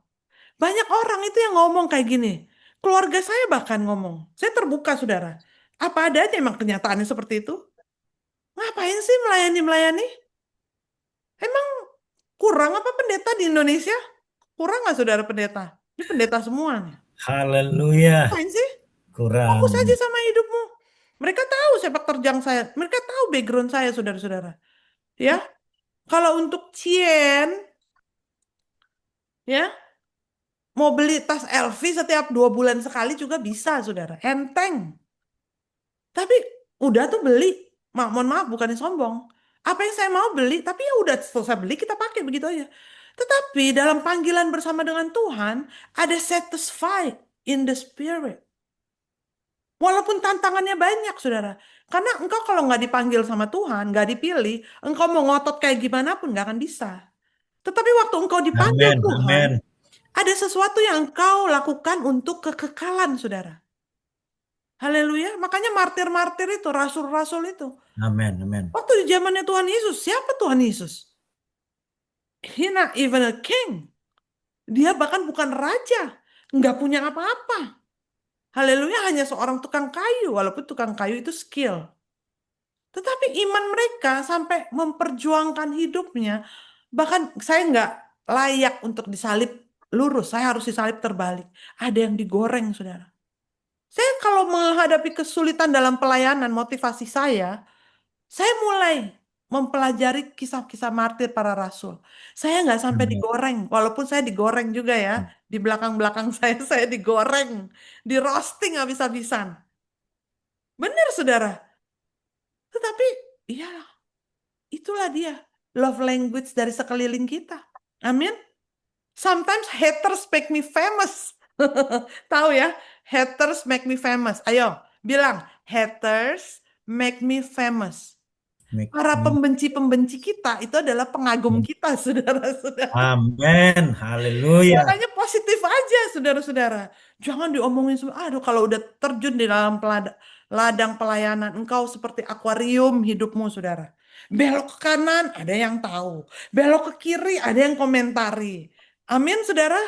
Banyak orang itu yang ngomong kayak gini. Keluarga saya bahkan ngomong. Saya terbuka, saudara. Apa adanya emang kenyataannya seperti itu? Ngapain sih melayani-melayani? Emang kurang apa pendeta di Indonesia? Kurang nggak saudara pendeta? Ini pendeta semua nih. Haleluya. Ngapain sih? Kurang. Fokus aja sama hidupmu. Mereka tahu sepak terjang saya. Mereka tahu background saya, saudara-saudara. Ya, kalau untuk Cien, ya, mau beli tas LV setiap 2 bulan sekali juga bisa, saudara. Enteng. Tapi udah tuh beli. Mohon maaf, bukannya sombong. Apa yang saya mau beli, tapi ya udah selesai beli, kita pakai begitu aja. Tetapi dalam panggilan bersama dengan Tuhan, ada satisfied in the spirit. Walaupun tantangannya banyak, saudara. Karena engkau kalau nggak dipanggil sama Tuhan, nggak dipilih, engkau mau ngotot kayak gimana pun nggak akan bisa. Tetapi waktu engkau dipanggil Amin, Tuhan, amin. ada sesuatu yang engkau lakukan untuk kekekalan, saudara. Haleluya. Makanya martir-martir itu, rasul-rasul itu. Amin, amin. Waktu di zamannya Tuhan Yesus, siapa Tuhan Yesus? He not even a king. Dia bahkan bukan raja, nggak punya apa-apa. Haleluya, hanya seorang tukang kayu, walaupun tukang kayu itu skill. Tetapi iman mereka sampai memperjuangkan hidupnya. Bahkan saya nggak layak untuk disalib lurus, saya harus disalib terbalik. Ada yang digoreng, saudara. Saya kalau menghadapi kesulitan dalam pelayanan, motivasi saya mulai mempelajari kisah-kisah martir para rasul. Saya nggak sampai Amin. digoreng, walaupun saya digoreng juga ya. Di belakang-belakang saya digoreng, di roasting habis-habisan. Benar, saudara. Tetapi, ya itulah dia. Love language dari sekeliling kita. Amin. Sometimes haters make me famous. Tahu ya? Haters make me famous. Ayo, bilang. Haters make me famous. Make Para me- pembenci-pembenci kita itu adalah pengagum kita, saudara-saudara. Amin. Haleluya. Makanya positif aja, saudara-saudara. Jangan diomongin semua. Aduh, kalau udah terjun di dalam ladang pelayanan, engkau seperti akuarium hidupmu, saudara. Belok ke kanan, ada yang tahu. Belok ke kiri, ada yang komentari. Amin, saudara.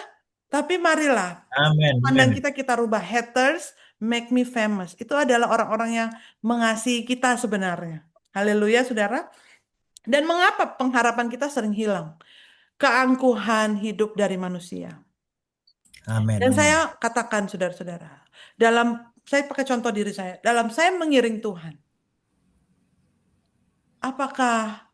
Tapi marilah, Amin. pandang Amin. kita rubah. Haters make me famous. Itu adalah orang-orang yang mengasihi kita sebenarnya. Haleluya, saudara. Dan mengapa pengharapan kita sering hilang? Keangkuhan hidup dari manusia. Amin. Dan Amin. saya katakan, saudara-saudara, saya pakai contoh diri saya, dalam saya mengiring Tuhan, apakah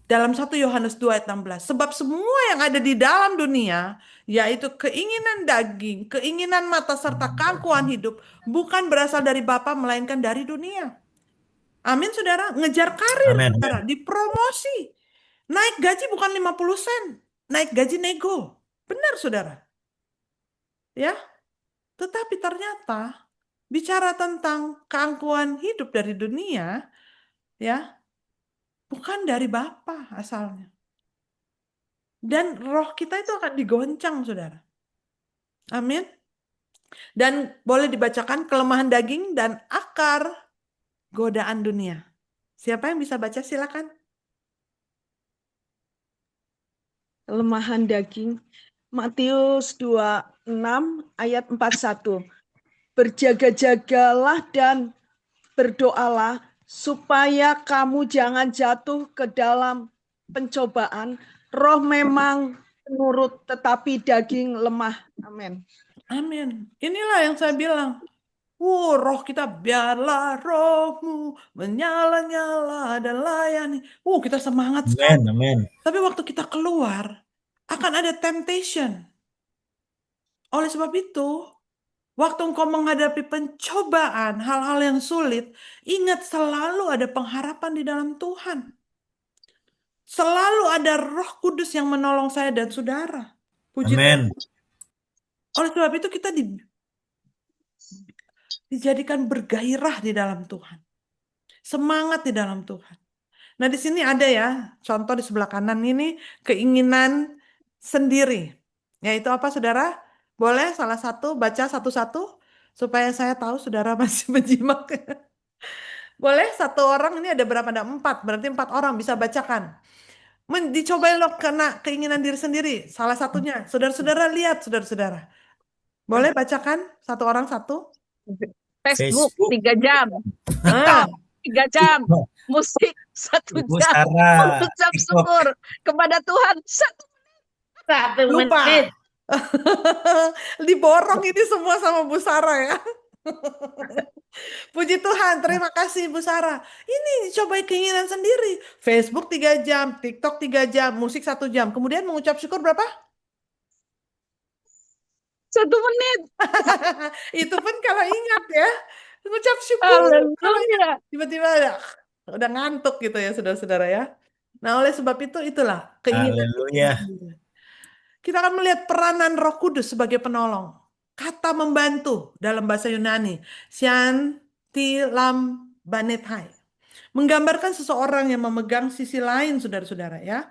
dalam 1 Yohanes 2 ayat 16, sebab semua yang ada di dalam dunia, yaitu keinginan daging, keinginan mata, serta keangkuhan hidup, bukan berasal dari Bapa, melainkan dari dunia. Amin, saudara. Ngejar karir, Amin. saudara, dipromosi. Naik gaji bukan 50 sen, naik gaji nego. Benar, saudara. Ya, tetapi ternyata bicara tentang keangkuhan hidup dari dunia, ya, bukan dari Bapa asalnya. Dan roh kita itu akan digoncang, saudara. Amin. Dan boleh dibacakan kelemahan daging dan akar godaan dunia. Siapa yang bisa baca, silakan. Kelemahan daging. Matius 26 ayat 41. Berjaga-jagalah dan berdoalah supaya kamu jangan jatuh ke dalam pencobaan. Roh memang menurut tetapi daging lemah. Amin. Amin. Inilah yang saya bilang. Roh kita, biarlah rohmu menyala-nyala dan layani. Kita semangat sekali. Amin. Amin. Tapi waktu kita keluar, akan ada temptation. Oleh sebab itu, waktu engkau menghadapi pencobaan, hal-hal yang sulit, ingat selalu ada pengharapan di dalam Tuhan. Selalu ada Roh Kudus yang menolong saya dan saudara. Puji Tuhan. Amin. Oleh sebab itu kita dijadikan bergairah di dalam Tuhan. Semangat di dalam Tuhan. Nah, di sini ada ya, contoh di sebelah kanan ini keinginan sendiri. Yaitu apa, saudara? Boleh salah satu baca satu-satu supaya saya tahu saudara masih menyimak. Boleh satu orang, ini ada berapa? Ada 4, berarti 4 orang bisa bacakan. Dicobain lo kena keinginan diri sendiri. Salah satunya, saudara-saudara lihat, saudara-saudara. Boleh bacakan satu orang satu? Facebook Facebook. 3 jam. Ah, 3 jam. Musik 1 Ibu jam. Sarah. Mengucap TikTok. syukur kepada Tuhan 1 lupa. menit. Diborong ini semua sama Bu Sarah ya. Puji Tuhan, terima kasih Bu Sarah. Ini coba keinginan sendiri. Facebook 3 jam, TikTok 3 jam, musik 1 jam. Kemudian mengucap syukur berapa? 1 menit. Itu pun kalau ingat ya. Mengucap syukur. Kalau Haleluya. tiba-tiba udah ngantuk gitu ya saudara-saudara ya. Nah, oleh sebab itu itulah keinginan Haleluya. sendiri. Kita akan melihat peranan Roh Kudus sebagai penolong. Kata membantu dalam bahasa Yunani, Shantilam Banethai, menggambarkan seseorang yang memegang sisi lain, saudara-saudara ya.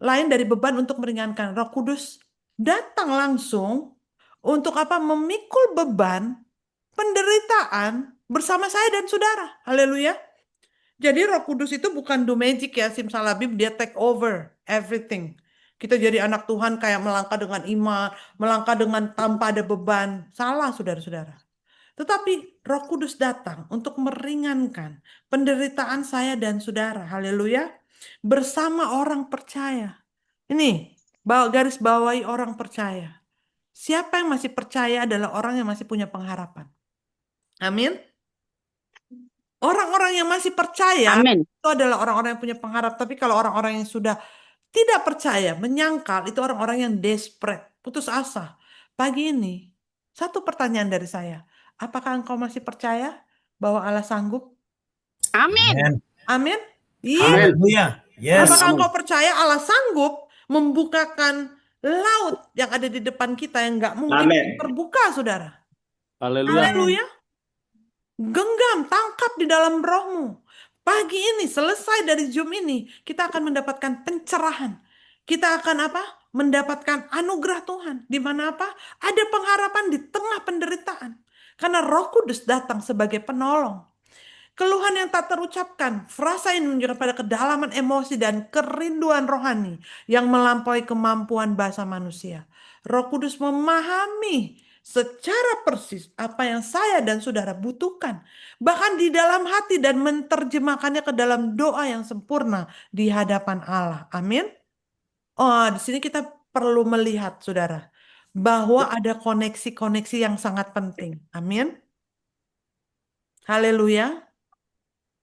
Lain dari beban untuk meringankan. Roh Kudus datang langsung untuk apa? Memikul beban penderitaan bersama saya dan saudara. Haleluya. Jadi Roh Kudus itu bukan do magic ya, simsalabim, dia take over everything. Kita jadi anak Tuhan kayak melangkah dengan iman, melangkah dengan tanpa ada beban. Salah, saudara-saudara. Tetapi Roh Kudus datang untuk meringankan penderitaan saya dan saudara. Haleluya. Bersama orang percaya. Ini, garis bawahi orang percaya. Siapa yang masih percaya adalah orang yang masih punya pengharapan. Amin. Orang-orang yang masih percaya Amin. itu adalah orang-orang yang punya pengharapan. Tapi kalau orang-orang yang sudah tidak percaya, menyangkal, itu orang-orang yang desperate, putus asa. Pagi ini, satu pertanyaan dari saya. Apakah engkau masih percaya bahwa Allah sanggup? Amin. Amen. Amin. Iya. Amin. Haleluya. Yes. Apakah Amin. engkau percaya Allah sanggup membukakan laut yang ada di depan kita yang nggak mungkin Amin. terbuka, saudara? Haleluya. Haleluya. Genggam, tangkap di dalam rohmu. Pagi ini, selesai dari Zoom ini, kita akan mendapatkan pencerahan. Kita akan apa? Mendapatkan anugerah Tuhan. Di mana apa? Ada pengharapan di tengah penderitaan. Karena Roh Kudus datang sebagai penolong. Keluhan yang tak terucapkan, frasa ini menunjukkan pada kedalaman emosi dan kerinduan rohani yang melampaui kemampuan bahasa manusia. Roh Kudus memahami secara persis apa yang saya dan saudara butuhkan, bahkan di dalam hati, dan menerjemahkannya ke dalam doa yang sempurna di hadapan Allah. Amin. Oh, di sini kita perlu melihat, saudara, bahwa ada koneksi-koneksi yang sangat penting. Amin. Haleluya.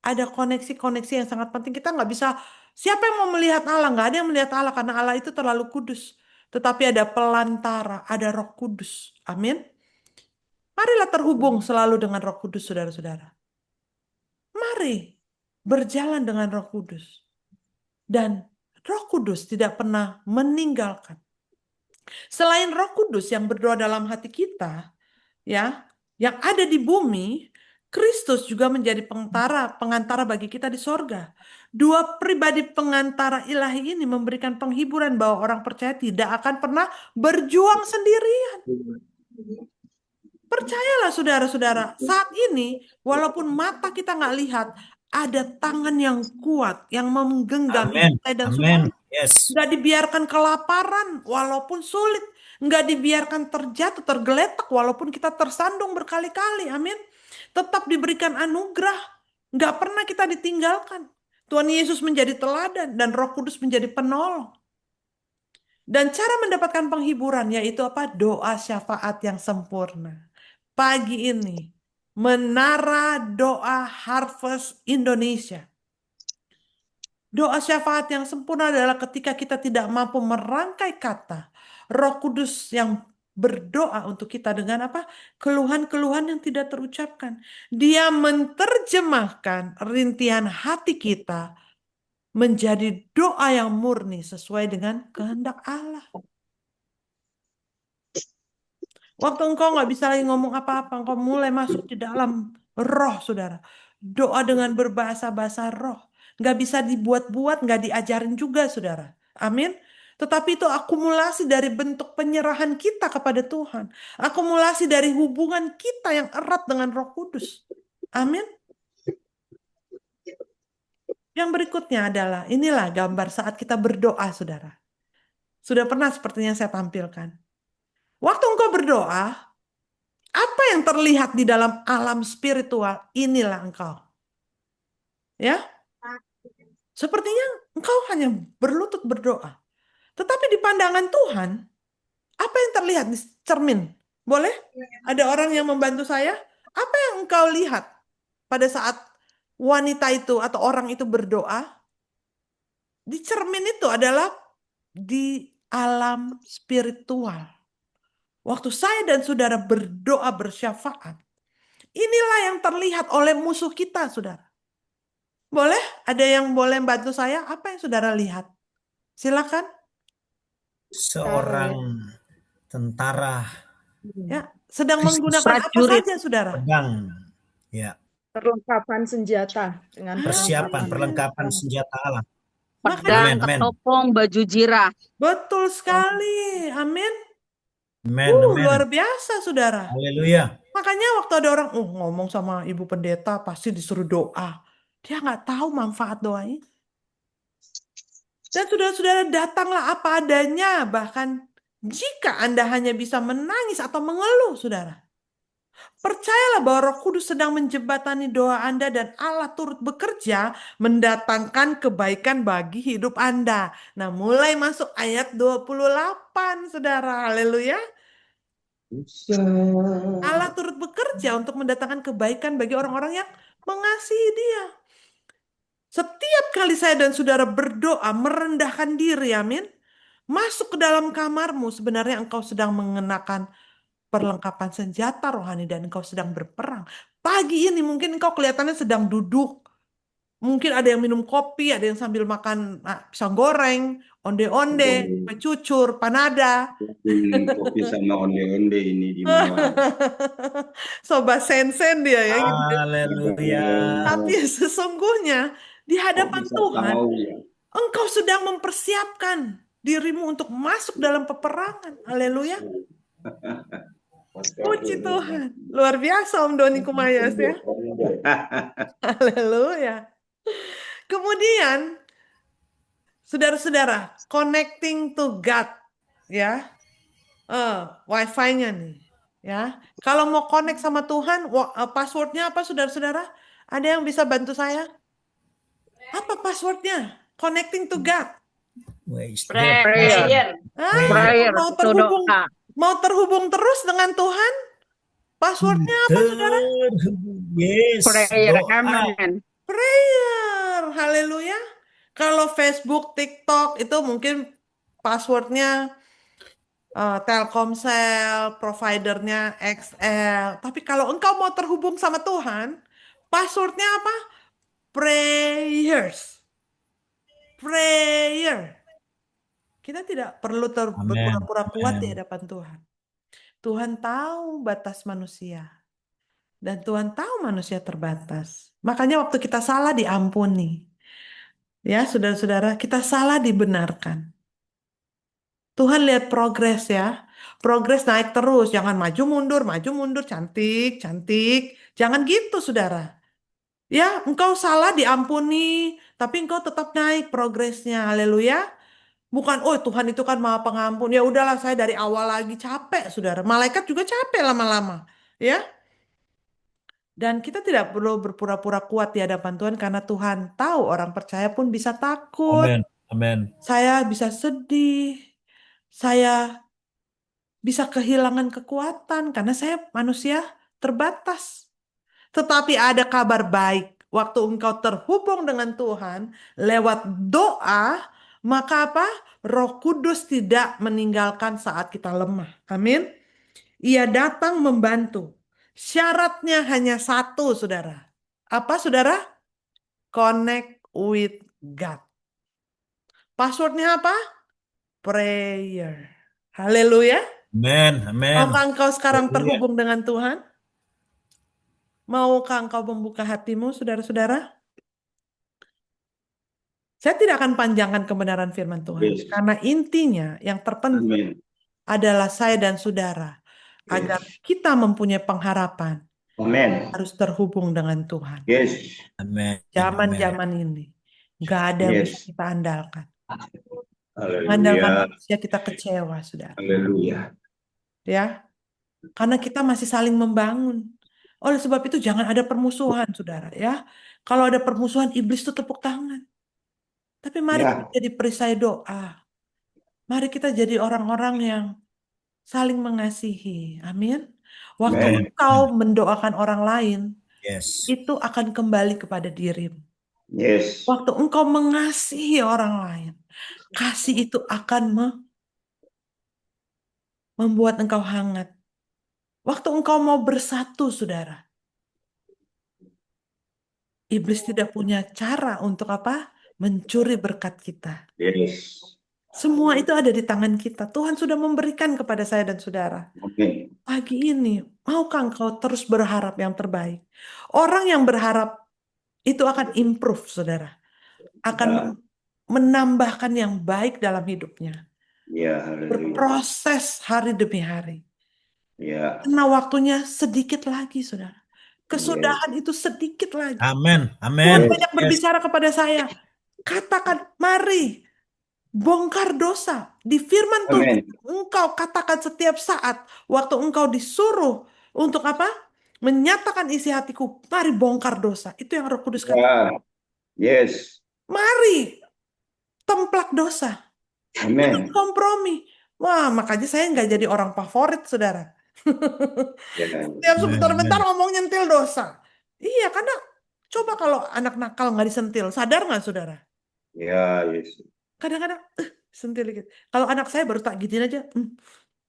Ada koneksi-koneksi yang sangat penting. Kita nggak bisa, siapa yang mau melihat Allah? Nggak ada yang melihat Allah karena Allah itu terlalu kudus. Tetapi ada pelantara, ada Roh Kudus. Amin. Marilah terhubung selalu dengan Roh Kudus, saudara-saudara. Mari berjalan dengan Roh Kudus. Dan Roh Kudus tidak pernah meninggalkan. Selain Roh Kudus yang berdoa dalam hati kita, ya, yang ada di bumi, Kristus juga menjadi pengantara bagi kita di sorga. Dua pribadi pengantara ilahi ini memberikan penghiburan bahwa orang percaya tidak akan pernah berjuang sendirian. Percayalah saudara-saudara, saat ini walaupun mata kita nggak lihat, ada tangan yang kuat yang menggenggam Amen. saya dan Amen. saudara. Yes. Nggak dibiarkan kelaparan walaupun sulit. Nggak dibiarkan terjatuh, tergeletak walaupun kita tersandung berkali-kali. Amin. Tetap diberikan anugerah. Nggak pernah kita ditinggalkan. Tuhan Yesus menjadi teladan dan Roh Kudus menjadi penolong. Dan cara mendapatkan penghiburan yaitu apa? Doa syafaat yang sempurna. Pagi ini, Menara Doa Harvest Indonesia. Doa syafaat yang sempurna adalah ketika kita tidak mampu merangkai kata, Roh Kudus yang berdoa untuk kita dengan apa? Keluhan-keluhan yang tidak terucapkan. Dia menerjemahkan rintihan hati kita menjadi doa yang murni sesuai dengan kehendak Allah. Waktu engkau nggak bisa lagi ngomong apa-apa, engkau mulai masuk di dalam roh, saudara. Doa dengan berbahasa-bahasa roh. Nggak bisa dibuat-buat, nggak diajarin juga, saudara. Amin. Tetapi itu akumulasi dari bentuk penyerahan kita kepada Tuhan. Akumulasi dari hubungan kita yang erat dengan Roh Kudus. Amin. Yang berikutnya adalah, inilah gambar saat kita berdoa, saudara. Sudah pernah sepertinya saya tampilkan. Waktu engkau berdoa, apa yang terlihat di dalam alam spiritual, inilah engkau. Ya, sepertinya engkau hanya berlutut berdoa. Tetapi di pandangan Tuhan, apa yang terlihat di cermin? Boleh? Ada orang yang membantu saya? Apa yang engkau lihat pada saat wanita itu atau orang itu berdoa? Di cermin itu adalah di alam spiritual. Waktu saya dan saudara berdoa bersyafaat, inilah yang terlihat oleh musuh kita, saudara. Boleh? Ada yang boleh bantu saya? Apa yang saudara lihat? Silakan. Seorang tentara Ya, sedang menggunakan apa Prajurit. saja, saudara? pedang. Ya, Perlengkapan senjata dengan perlengkapan senjata Allah. Pedang, Amin, amin. ketopong, baju jirah. Betul sekali. Amin. Amin, amin. Luar biasa, saudara. Haleluya. Makanya waktu ada orang ngomong sama ibu pendeta pasti disuruh doa. Dia nggak tahu manfaat doanya. Dan saudara-saudara, datanglah apa adanya. Bahkan jika Anda hanya bisa menangis atau mengeluh, saudara. Percayalah bahwa Roh Kudus sedang menjembatani doa Anda dan Allah turut bekerja mendatangkan kebaikan bagi hidup Anda. Nah, mulai masuk ayat 28, saudara. Haleluya. Allah turut bekerja untuk mendatangkan kebaikan bagi orang-orang yang mengasihi Dia. Setiap kali saya dan saudara berdoa, merendahkan diri, amin. Masuk ke dalam kamarmu, sebenarnya engkau sedang mengenakan perlengkapan senjata rohani dan engkau sedang berperang. Pagi ini mungkin engkau kelihatannya sedang duduk. Mungkin ada yang minum kopi, ada yang sambil makan pisang goreng, onde-onde, kue cucur, panada. Kopi sama onde-onde ini di malam. Sobat sen-sen dia ya gitu. Haleluya. Tapi sesungguhnya di Kok hadapan bisa Tuhan, tahu ya? engkau sedang mempersiapkan dirimu untuk masuk dalam peperangan. Haleluya. Puji Tuhan. Luar biasa Om Doni Kumayas ya. Haleluya. Kemudian, saudara-saudara, connecting to God. Ya. Wi-Fi-nya nih. Ya. Kalau mau connect sama Tuhan, passwordnya apa saudara-saudara? Ada yang bisa bantu saya? Apa passwordnya? Connecting to God. Wait, Prayer. Prayer. Mau Itu terhubung, doa. mau terhubung terus dengan Tuhan? Passwordnya apa saudara? Yes, Prayer. doa. Amen. Prayer. Haleluya. Kalau Facebook, TikTok itu mungkin passwordnya Telkomsel, providernya XL. Tapi kalau engkau mau terhubung sama Tuhan, passwordnya apa? Prayers. Prayer. Kita tidak perlu Amen. berpura-pura kuat di Amen. hadapan Tuhan. Tuhan tahu batas manusia. Dan Tuhan tahu manusia terbatas. Makanya waktu kita salah diampuni. Ya, saudara-saudara, kita salah dibenarkan. Tuhan lihat progres ya. Progres naik terus. Jangan maju mundur, cantik, cantik. Jangan gitu, saudara. Ya, engkau salah diampuni, tapi engkau tetap naik progresnya. Haleluya. Bukan, oh Tuhan itu kan Maha Pengampun. Ya udahlah, saya dari awal lagi capek, saudara. Malaikat juga capek lama-lama. Ya. Dan kita tidak perlu berpura-pura kuat di hadapan Tuhan karena Tuhan tahu orang percaya pun bisa takut. Amen. Amen. Saya bisa sedih. Saya bisa kehilangan kekuatan karena saya manusia terbatas. Tetapi ada kabar baik. Waktu engkau terhubung dengan Tuhan lewat doa, maka apa? Roh Kudus tidak meninggalkan saat kita lemah. Amin. Ia datang membantu. Syaratnya hanya satu, saudara. Apa, saudara? Connect with God. Passwordnya apa? Prayer. Haleluya. Amen. Amen. Maukah engkau sekarang Haleluya. terhubung dengan Tuhan? Maukah engkau membuka hatimu, saudara-saudara? Saya tidak akan panjangkan kebenaran firman Tuhan. Yes. Karena intinya yang terpenting Amin. adalah saya dan saudara. Agar kita mempunyai pengharapan. Amin. Harus terhubung dengan Tuhan. Yes. Amen. Zaman-zaman ini. Gak ada yang bisa Yes. kita andalkan. Andalkan Haleluya. manusia kita kecewa, saudara. Haleluya. Ya. Karena kita masih saling membangun. Oleh sebab itu jangan ada permusuhan, saudara. Ya. Kalau ada permusuhan, iblis itu tepuk tangan. Tapi mari Ya. kita jadi perisai doa. Mari kita jadi orang-orang yang saling mengasihi. Amin. Waktu Amen. engkau mendoakan orang lain, Yes. itu akan kembali kepada dirimu. Yes. Waktu engkau mengasihi orang lain, kasih itu akan membuat engkau hangat. Waktu engkau mau bersatu, saudara, iblis tidak punya cara untuk apa? Mencuri berkat kita. Yes. Semua itu ada di tangan kita. Tuhan sudah memberikan kepada saya dan saudara. Amin. Pagi ini, maukah engkau terus berharap yang terbaik? Orang yang berharap itu akan improve, saudara. Akan menambahkan yang baik dalam hidupnya. Ya, haleluya. Berproses hari demi hari. Ya. Karena waktunya sedikit lagi, saudara. Kesudahan itu sedikit lagi. Amin. Tuhan Amin. banyak berbicara kepada saya. Katakan, mari bongkar dosa. Di firman Tuhan, Amin. engkau katakan setiap saat, waktu engkau disuruh untuk apa? Menyatakan isi hatiku, mari bongkar dosa. Itu yang Roh Kudus katakan. Ya. Yes. Mari templak dosa. Amin. Kompromi. Wah, makanya saya nggak jadi orang favorit, saudara. Ya. Setiap sebentar-bentar ngomong nyentil dosa. Iya, karena coba kalau anak nakal nggak disentil, sadar nggak, saudara? Ya, yes. Kadang-kadang sentil dikit. Kalau anak saya baru tak gituin aja,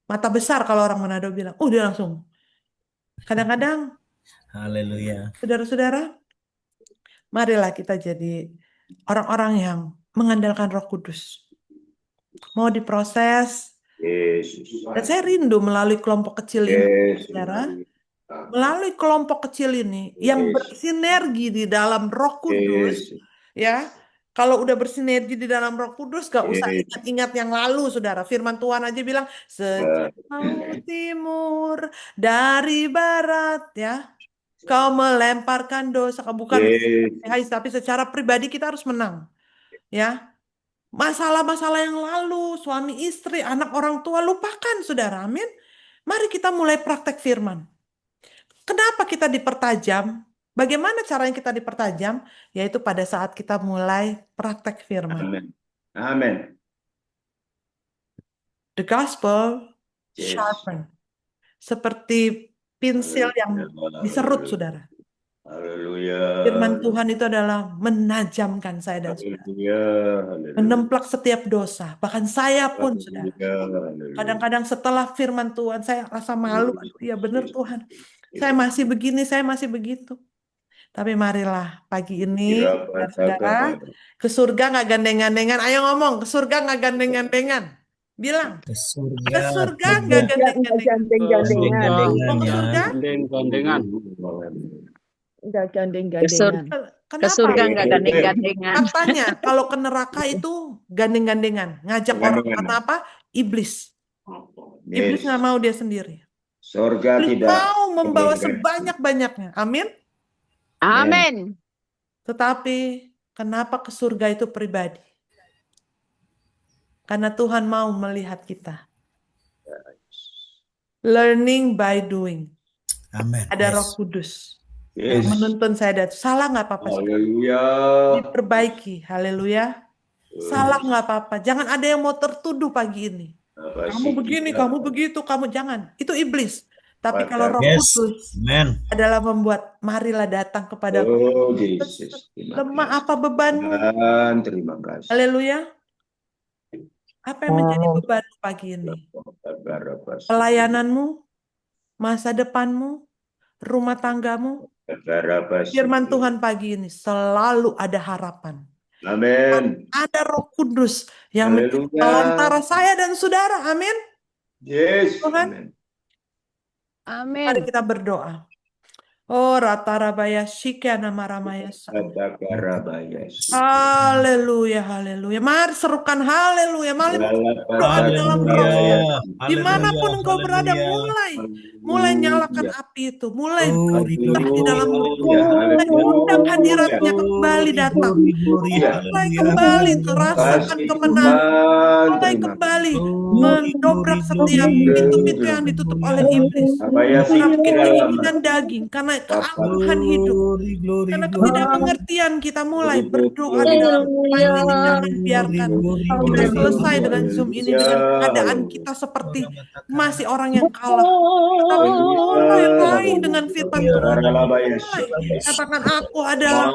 mata besar kalau orang Manado bilang, dia langsung. Kadang-kadang, Haleluya. saudara-saudara, marilah kita jadi orang-orang yang mengandalkan Roh Kudus. Mau diproses. Yesus. Dan saya rindu melalui kelompok kecil ini, Yes. saudara. Melalui kelompok kecil ini yang Yes. bersinergi di dalam Roh Kudus, Yes. ya. Kalau udah bersinergi di dalam Roh Kudus, gak usah Yes. ingat-ingat yang lalu, saudara. Firman Tuhan aja bilang, sejauh timur dari barat, ya. Kau melemparkan dosa, bukan Yes. tapi secara pribadi kita harus menang, ya. Masalah-masalah yang lalu, suami istri, anak orang tua, lupakan, saudara. Amin. Mari kita mulai praktek firman. Kenapa kita dipertajam? Bagaimana caranya kita dipertajam? Yaitu pada saat kita mulai praktek firman. Amen. Amen. The gospel Yes. sharpen. Seperti pensil yang diserut, saudara. Haleluya. Firman Tuhan itu adalah menajamkan saya dan saudara. Haleluya. Menemplak setiap dosa. Bahkan saya pun, saudara. Haleluya. Kadang-kadang setelah firman Tuhan, saya rasa malu. Aduh, ya benar Tuhan. Saya masih begini, saya masih begitu. Tapi marilah pagi ini, saudara, ke surga nggak gandeng-gandengan. Ayo ngomong, ke surga nggak gandeng-gandengan. Bilang, Ke ke surga nggak gandeng-gandengan. Gandeng-gandengan. Mau ke surga? Gandeng-gandengan. Enggak Ke gandeng-gandengan. Kenapa? surga nggak gandeng-gandengan. Katanya kalau ke neraka itu gandeng-gandengan. Ngajak orang. Karena apa? Iblis. Iblis nggak mau dia sendiri. Surga Iblis tidak mau membawa gandeng-gandengan. sebanyak-banyaknya. Amin. Amin. Tetapi kenapa ke surga itu pribadi? Karena Tuhan mau melihat kita. Learning by doing. Amin. Ada Yes. Roh Kudus yang Yes. menuntun saya. Dan salah nggak apa-apa. Haleluya. Diperbaiki. Haleluya. Salah nggak apa-apa. Jangan ada yang mau tertuduh pagi ini. Kamu begini, kamu begitu, kamu jangan. Itu iblis. Tapi kalau Roh Yes. Kudus Amen. adalah membuat, marilah datang kepada Oh, Yesus. lemah apa bebanmu. Tuhan, terima kasih. Haleluya. Apa yang menjadi beban pagi ini? Pelayananmu, masa depanmu, rumah tanggamu. Firman Tuhan pagi ini selalu ada harapan. Amin. Ada Roh Kudus yang menjadi Haleluya. pelantara saya dan saudara. Amin. Yes. Tuhan. Amin. Mari Amin. kita berdoa. Oh, Ratarabaya Shikana Maramaya. Haleluya, haleluya. Mari serukan haleluya. Mari doa di dalam roh. Haleluya. Dimanapun engkau berada, mulai nyalakan api itu. Mulai di dalam undang hadiratnya kembali datang. Mulai kembali rasakan kemenangan. Mulai kembali mendobrak setiap pintu-pintu yang ditutup oleh iblis. Mungkin keinginan daging karena keangkuhan hidup, karena ketidakpengertian kita mulai berdoa di dalam pagi ini. Jangan biarkan kita selesai dengan Zoom ini dengan keadaan kita seperti masih orang yang kalah. Tapi mulai raih dengan firman Tuhan. Mulai katakan, aku adalah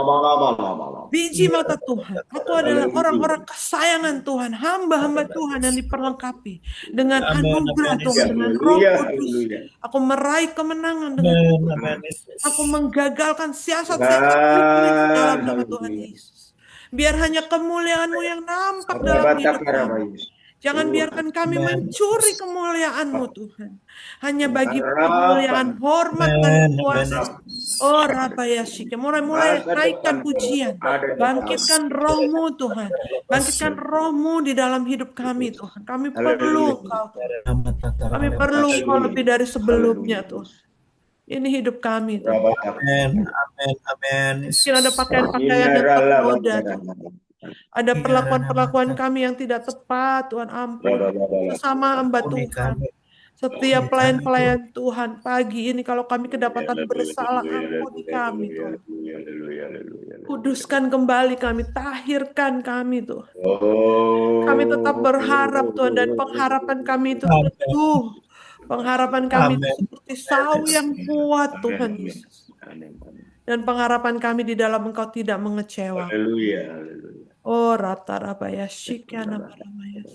biji mata Tuhan. Aku adalah orang-orang kesayangan Tuhan, hamba-hamba Tuhan yang diperlengkapi dengan anugerah Tuhan, dengan Roh Kudus. Aku meraih kemenangan dengan Tuhan. Aku menggagalkan siasat-siasat iblis dalam nama Tuhan Yesus. Biar hanya kemuliaan-Mu yang nampak dalam hidup kami. Jangan biarkan kami mencuri kemuliaan-Mu Tuhan. Hanya bagi kemuliaan, hormat, dan kuasa. Oh Rabaya Shike, mulai naikkan pujian. Bangkitkan roh-Mu Tuhan. Bangkitkan roh-Mu di dalam hidup kami Tuhan. Kami perlu Engkau Tuhan. Kami perlu Engkau lebih dari sebelumnya Tuhan. Ini hidup kami, Tuhan. Amin. Amin. Amin. Mungkin ada pakaian-pakaian yang ternoda, Tuhan. Ada perlakuan-perlakuan kami yang tidak tepat, Tuhan, ampun. Sesama hamba Tuhan. Setiap pelayan-pelayan Tuhan, pagi ini kalau kami kedapatan bersalah, ampuni kami, Tuhan. Kuduskan kembali kami, tahirkan kami, Tuhan. Kami tetap berharap, Tuhan, dan pengharapan kami itu teguh. Pengharapan kami itu seperti sawi yang kuat, Tuhan Yesus. Dan pengharapan kami di dalam Engkau tidak mengecewakan. Oh, rata rabaya syikana maramaya.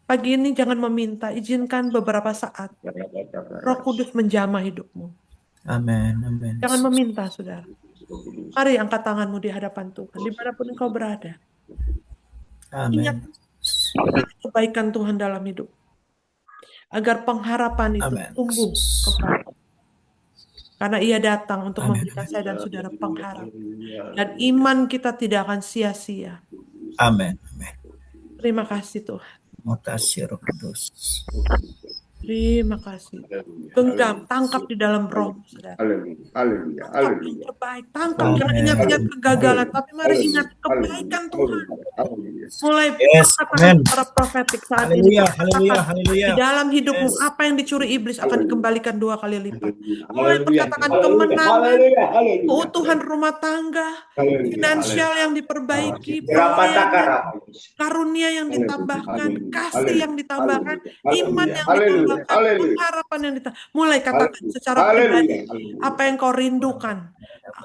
Pagi ini jangan meminta, izinkan beberapa saat Roh Kudus menjamah hidupmu. Amin. Amin. Jangan meminta, saudara. Mari angkat tanganmu di hadapan Tuhan, dimanapun engkau berada. Ingat Amin. kebaikan Tuhan dalam hidup. Agar pengharapan itu Amin. tumbuh kembali. Karena Ia datang untuk Amin. memberikan saya dan saudara pengharapan. Dan iman kita tidak akan sia-sia. Amin. Amin. Terima kasih Tuhan. Terima kasih Roh Kudus. Terima kasih. Genggam, tangkap di dalam roh, saudara. Haleluya. Tangkap yang terbaik, tangkap. Jangan ingat-ingat kegagalan, tapi mari ingat kebaikan Tuhan. Mulai Yes, katakan amen. secara profetik saat ini. Haleluya. Haleluya. Katakan, Haleluya. di dalam hidupmu, Yes. apa yang dicuri iblis akan dikembalikan 2 kali lipat. Mulai perkatakan kemenangan, keutuhan rumah tangga, finansial yang diperbaiki, pelayanan, karunia yang ditambahkan, kasih yang ditambahkan, iman yang ditambahkan, pengharapan yang ditambahkan. Mulai katakan secara pribadi apa yang kau rindukan.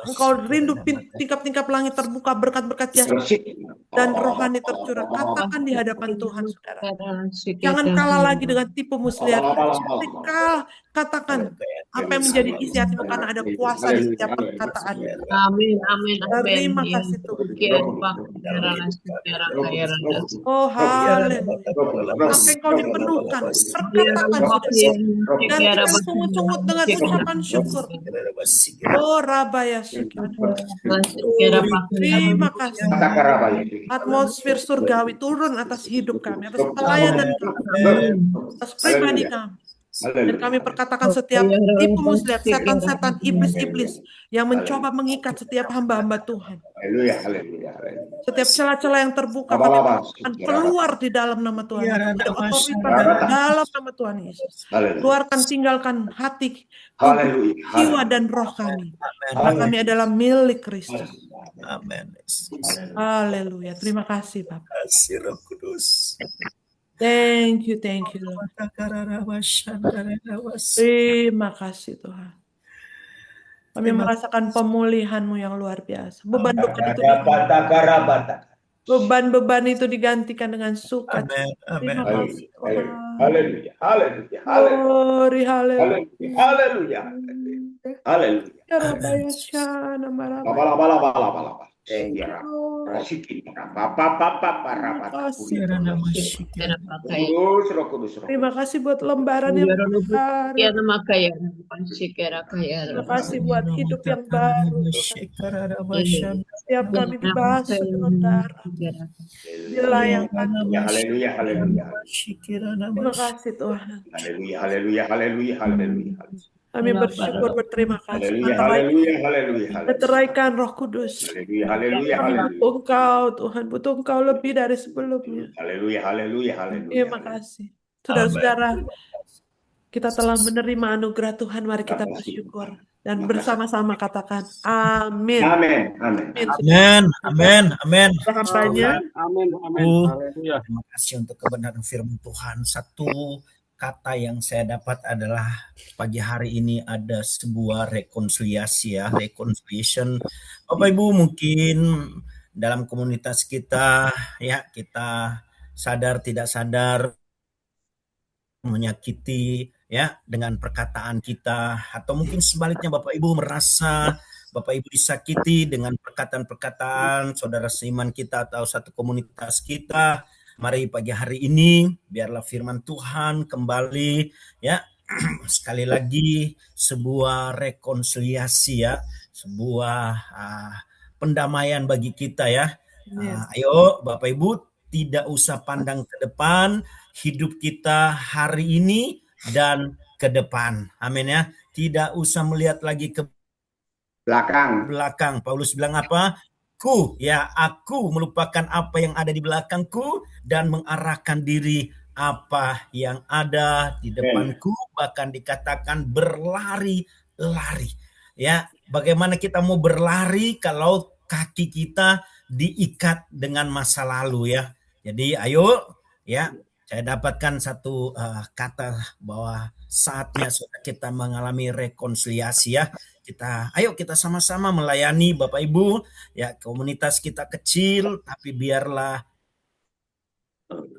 Engkau rindu tingkap-tingkap langit terbuka, berkat-berkat jasmani dan rohani tercurah. Katakan di hadapan Tuhan, saudara. Jangan kalah lagi dengan tipu muslihat. Katakan apa yang menjadi isi hatimu, karena ada kuasa di setiap perkataan. Amin, amin, amin. Terima kasih Tuhan. Tuhan. Oh, haleluya. Sampai kau dipenuhkan. Perkatakan sudah. Dan kita sungut-sungut dengan ucapan syukur. Oh, Rabaya Syukur. Terima kasih. Atmosfer surgawi turun atas hidup kami, atas pelayanan kami, atas pribadi kami. Dan kami perkatakan setiap tipu muslihat, setan-setan, iblis-iblis yang mencoba mengikat setiap hamba-hamba Tuhan. Setiap celah-celah yang terbuka, kami akan keluar di dalam nama Tuhan. Ada otoritas dalam nama Tuhan Yesus. Keluarkan, tinggalkan hati, jiwa dan roh kami. Karena kami adalah milik Kristus. Amin. Haleluya. Terima kasih Bapak. Terima kasih Roh Kudus. Thank you Lord. Terima kasih Tuhan. Kami merasakan pemulihan-Mu yang luar biasa. Beban-beban itu digantikan dengan sukacita. Terima kasih Tuhan. Haleluya. Glory, haleluya. Haleluya. Haleluya. Ya Rabaya Syana Maraba. Thank you. Terima kasih buat lembaran yang baru. Terima kasih buat hidup yang baru. Setiap kami dibasuh dengan darah, dilayangkan. Haleluya, haleluya. Terima kasih Tuhan. Haleluya, haleluya, haleluya, haleluya. Kami bersyukur, berterima kasih. Haleluya, haleluya, haleluya. Meteraikan Roh Kudus. Haleluya, haleluya, Kami haleluya. butuh Engkau, Tuhan. Butuh Engkau lebih dari sebelumnya. Haleluya, haleluya, haleluya. Terima kasih. Saudara-saudara, kita telah menerima anugerah Tuhan. Mari kita bersyukur. Dan bersama-sama katakan, amin. Amin, amin. Amin. Amin. Amin. Harapannya, Amin, amin. Haleluya. Terima kasih untuk kebenaran firman Tuhan. Satu kata yang saya dapat adalah pagi hari ini ada sebuah rekonsiliasi ya, reconciliation. Bapak Ibu mungkin dalam komunitas kita ya, kita sadar tidak sadar menyakiti ya dengan perkataan kita, atau mungkin sebaliknya Bapak Ibu merasa Bapak Ibu disakiti dengan perkataan-perkataan saudara seiman kita atau satu komunitas kita. Mari pagi hari ini biarlah firman Tuhan kembali ya sekali lagi sebuah rekonsiliasi ya, sebuah pendamaian bagi kita ya. Ayo Bapak Ibu tidak usah pandang ke depan, hidup kita hari ini dan ke depan. Amin ya. tidak usah melihat lagi ke Belakang. belakang. Paulus bilang apa? Aku melupakan apa yang ada di belakangku dan mengarahkan diri apa yang ada di depanku, bahkan dikatakan berlari-lari. Ya, bagaimana kita mau berlari kalau kaki kita diikat dengan masa lalu ya. Jadi ayo ya, saya dapatkan satu kata bahwa saatnya kita mengalami rekonsiliasi ya. Ayo kita sama-sama melayani Bapak Ibu ya, komunitas kita kecil tapi biarlah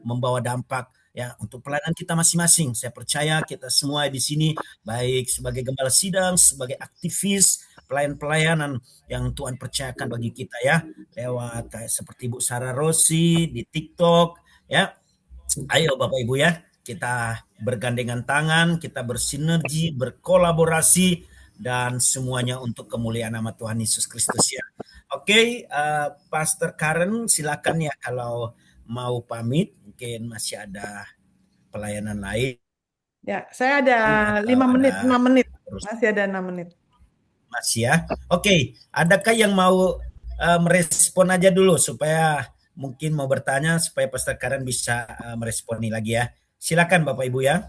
membawa dampak ya untuk pelayanan kita masing-masing. Saya percaya kita semua di sini baik sebagai gembala sidang, sebagai aktivis pelayanan yang Tuhan percayakan bagi kita ya, lewat seperti Bu Sarah Rossi di TikTok ya. Ayo Bapak Ibu ya, kita bergandengan tangan, kita bersinergi, berkolaborasi, dan semuanya untuk kemuliaan nama Tuhan Yesus Kristus ya. Oke, Pastor Karen silakan ya kalau mau pamit, mungkin masih ada pelayanan lain. Ya, saya ada 5 menit, 6 menit. Masih ada 6 menit. Masih ya. Oke, adakah yang mau merespon aja dulu supaya mungkin mau bertanya supaya Pastor Karen bisa meresponi lagi ya. Silakan Bapak Ibu ya.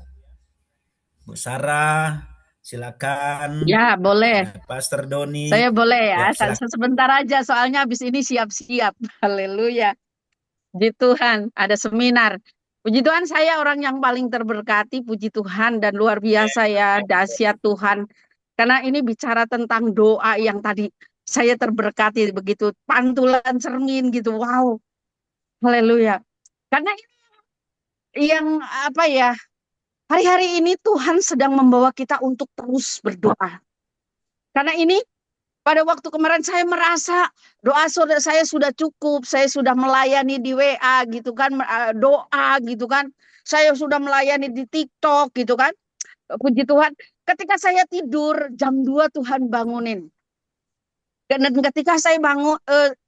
Bu Sarah, silakan. Ya, boleh. Pastor Doni. Saya boleh ya, Ya, sebentar aja soalnya habis ini siap-siap. Haleluya. Puji Tuhan, ada seminar. Puji Tuhan, saya orang yang paling terberkati, puji Tuhan, dan luar biasa ya, dahsyat Tuhan. Karena ini bicara tentang doa yang tadi saya terberkati begitu, pantulan cermin gitu, wow. Haleluya. Karena ini yang apa ya, hari-hari ini Tuhan sedang membawa kita untuk terus berdoa. Karena ini pada waktu kemarin saya merasa doa saya sudah cukup, saya sudah melayani di WA gitu kan, doa gitu kan. Saya sudah melayani di TikTok gitu kan. Puji Tuhan, ketika saya tidur jam 2 Tuhan bangunin. Dan ketika saya bangun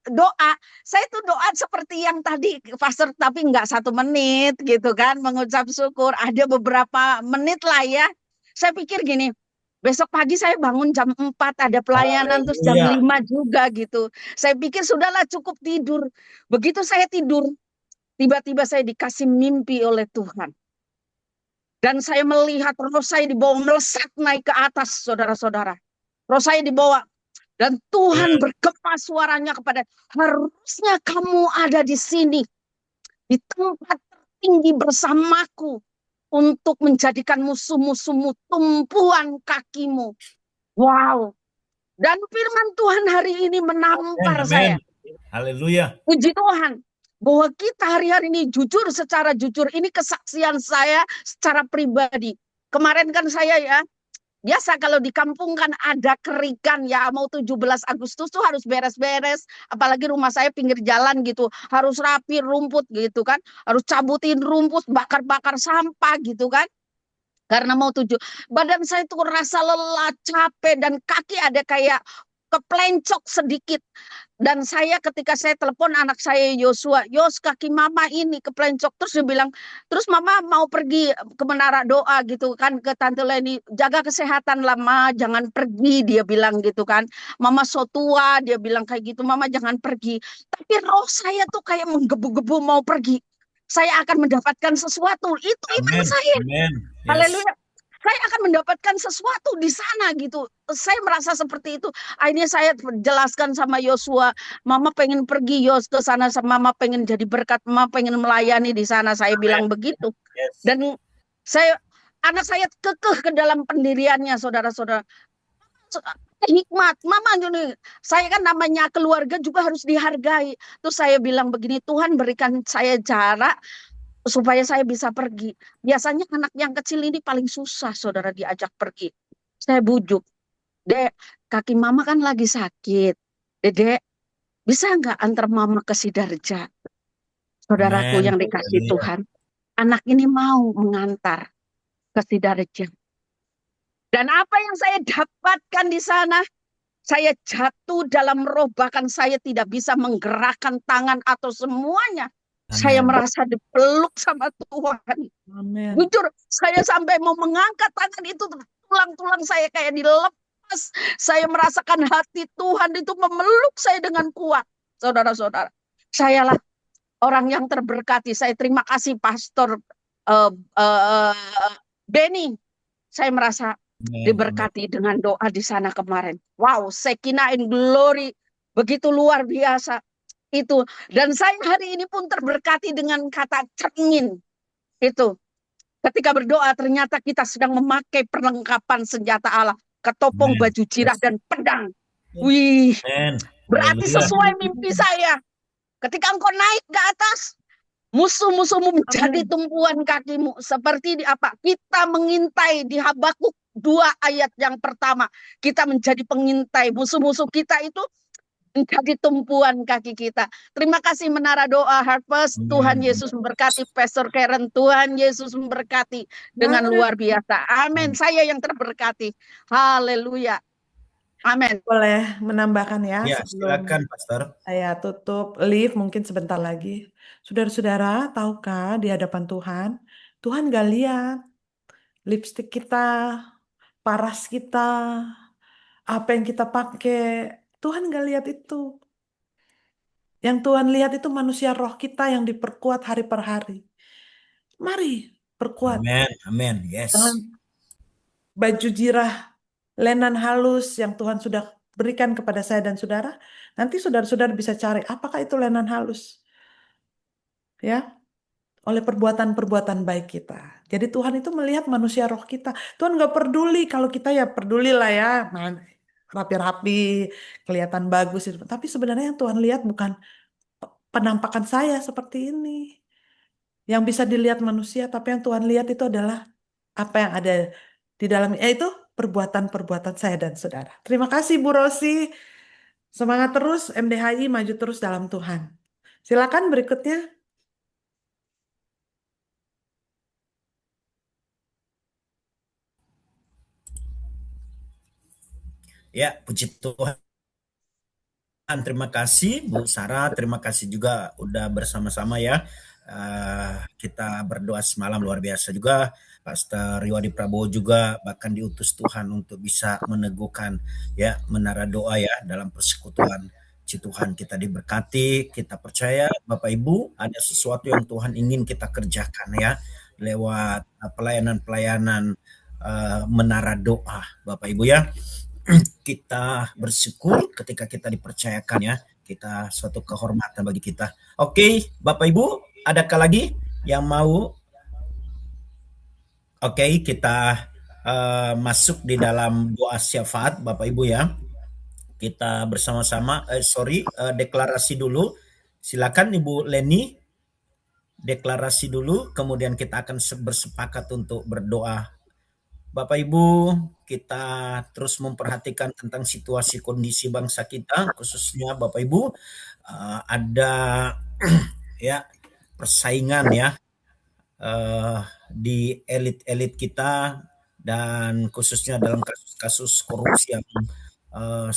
doa, saya tuh doa seperti yang tadi Pastor, tapi nggak 1 menit gitu kan, mengucap syukur. Ada beberapa menit lah ya. Saya pikir gini, besok pagi saya bangun jam 4 ada pelayanan, terus jam 5 juga gitu. Saya pikir sudahlah cukup tidur. Begitu saya tidur, tiba-tiba saya dikasih mimpi oleh Tuhan. Dan saya melihat roh saya dibawa melesat naik ke atas, saudara-saudara. Roh saya dibawa. Dan Tuhan bergema suaranya kepada, harusnya kamu ada di sini, di tempat tertinggi bersamaku, untuk menjadikan musuh-musuhmu tumpuan kakimu. Wow. Dan firman Tuhan hari ini menampar saya. Haleluya. Puji Tuhan. Bahwa kita hari-hari ini jujur, secara jujur. Ini kesaksian saya secara pribadi. Kemarin kan saya ya, biasa kalau di kampung kan ada kerikan ya, mau 17 Agustus tuh harus beres-beres, apalagi rumah saya pinggir jalan gitu, harus rapi rumput gitu kan, harus cabutin rumput, bakar-bakar sampah gitu kan. Karena mau badan saya tuh rasa lelah, capek, dan kaki ada kayak keplencok sedikit. Dan saya ketika saya telepon anak saya Yosua, Yos kaki mama ini keplencok. Terus dia bilang, terus mama mau pergi ke Menara Doa gitu kan, ke Tante Leni, jaga kesehatan lah Ma, jangan pergi, dia bilang gitu kan. Mama so tua, dia bilang kayak gitu, mama jangan pergi. Tapi roh saya tuh kayak menggebu-gebu mau pergi. Saya akan mendapatkan sesuatu, itu iman saya. Haleluya. Saya akan mendapatkan sesuatu di sana gitu. Saya merasa seperti itu. Akhirnya saya jelaskan sama Yosua, mama pengen pergi Yos ke sana, mama pengen jadi berkat, mama pengen melayani di sana. Saya bilang begitu. Dan anak saya kekeh ke dalam pendiriannya, saudara-saudara. Hikmat, mama ini, saya kan namanya keluarga juga harus dihargai. Terus saya bilang begini, Tuhan berikan saya jarak supaya saya bisa pergi. Biasanya anak yang kecil ini paling susah, saudara, diajak pergi. Saya bujuk, Dek, kaki mama kan lagi sakit. Dedek, bisa nggak antar mama ke Sidarja? Saudaraku yang dikasih Tuhan, anak ini mau mengantar ke Sidarja. Dan apa yang saya dapatkan di sana, saya jatuh dalam roh, bahkan saya tidak bisa menggerakkan tangan atau semuanya. Saya merasa dipeluk sama Tuhan. Amen. Jujur, saya sampai mau mengangkat tangan itu, tulang-tulang saya kayak dilepas. Saya merasakan hati Tuhan itu memeluk saya dengan kuat. Saudara-saudara, sayalah orang yang terberkati. Saya terima kasih Pastor Benny. Saya merasa diberkati dengan doa di sana kemarin. Wow, Shekinah and glory begitu luar biasa itu. Dan saya hari ini pun terberkati dengan kata cermin itu. Ketika berdoa ternyata kita sedang memakai perlengkapan senjata Allah, ketopong, baju jirah, dan pedang. Wih, berarti sesuai mimpi saya. Ketika engkau naik ke atas, musuh-musuhmu menjadi tumpuan kakimu. Seperti di apa? Kita mengintai di Habakuk 2 ayat yang pertama. Kita menjadi pengintai. Musuh-musuh kita itu menjadi tumpuan kaki kita. Terima kasih Menara Doa Harvest. Tuhan Yesus memberkati Pastor Karen. Tuhan Yesus memberkati dengan luar biasa. Amin. Saya yang terberkati. Haleluya. Amin. Boleh menambahkan ya, Ya, sebelum silakan Pastor. saya tutup live mungkin sebentar lagi. Saudara-saudara, tahukah di hadapan Tuhan, Tuhan gak lihat lipstik kita, paras kita, apa yang kita pakai. Tuhan gak lihat itu. Yang Tuhan lihat itu manusia roh kita yang diperkuat hari per hari. Mari perkuat. Amin, amin, yes. Dengan baju jirah, lenan halus yang Tuhan sudah berikan kepada saya dan saudara. Nanti saudara-saudara bisa cari apakah itu lenan halus. Ya, oleh perbuatan-perbuatan baik kita. Jadi Tuhan itu melihat manusia roh kita. Tuhan gak peduli kalau kita ya pedulilah ya. Rapi-rapi, kelihatan bagus. Tapi sebenarnya yang Tuhan lihat bukan penampakan saya seperti ini. Yang bisa dilihat manusia, tapi yang Tuhan lihat itu adalah apa yang ada di dalam, yaitu perbuatan-perbuatan saya dan saudara. Terima kasih Bu Rosi. Semangat terus, MDHI maju terus dalam Tuhan. Silakan berikutnya. Ya, puji Tuhan. Terima kasih Bu Sarah, terima kasih juga udah bersama-sama ya. Kita berdoa semalam luar biasa juga. Pastor Riwadi Prabowo juga bahkan diutus Tuhan untuk bisa meneguhkan ya menara doa ya dalam persekutuan. Puji Tuhan, kita diberkati, kita percaya Bapak Ibu ada sesuatu yang Tuhan ingin kita kerjakan ya lewat pelayanan-pelayanan menara doa Bapak Ibu ya. Kita bersyukur ketika kita dipercayakan ya, kita suatu kehormatan bagi kita. Oke, Bapak Ibu, adakah lagi yang mau? Oke, kita masuk di dalam doa syafaat Bapak Ibu ya. Kita bersama-sama, deklarasi dulu. Silakan Ibu Leni, deklarasi dulu, kemudian kita akan bersepakat untuk berdoa. Bapak Ibu, kita terus memperhatikan tentang situasi kondisi bangsa kita, khususnya Bapak Ibu ada ya persaingan ya di elit-elit kita dan khususnya dalam kasus-kasus korupsi yang sangat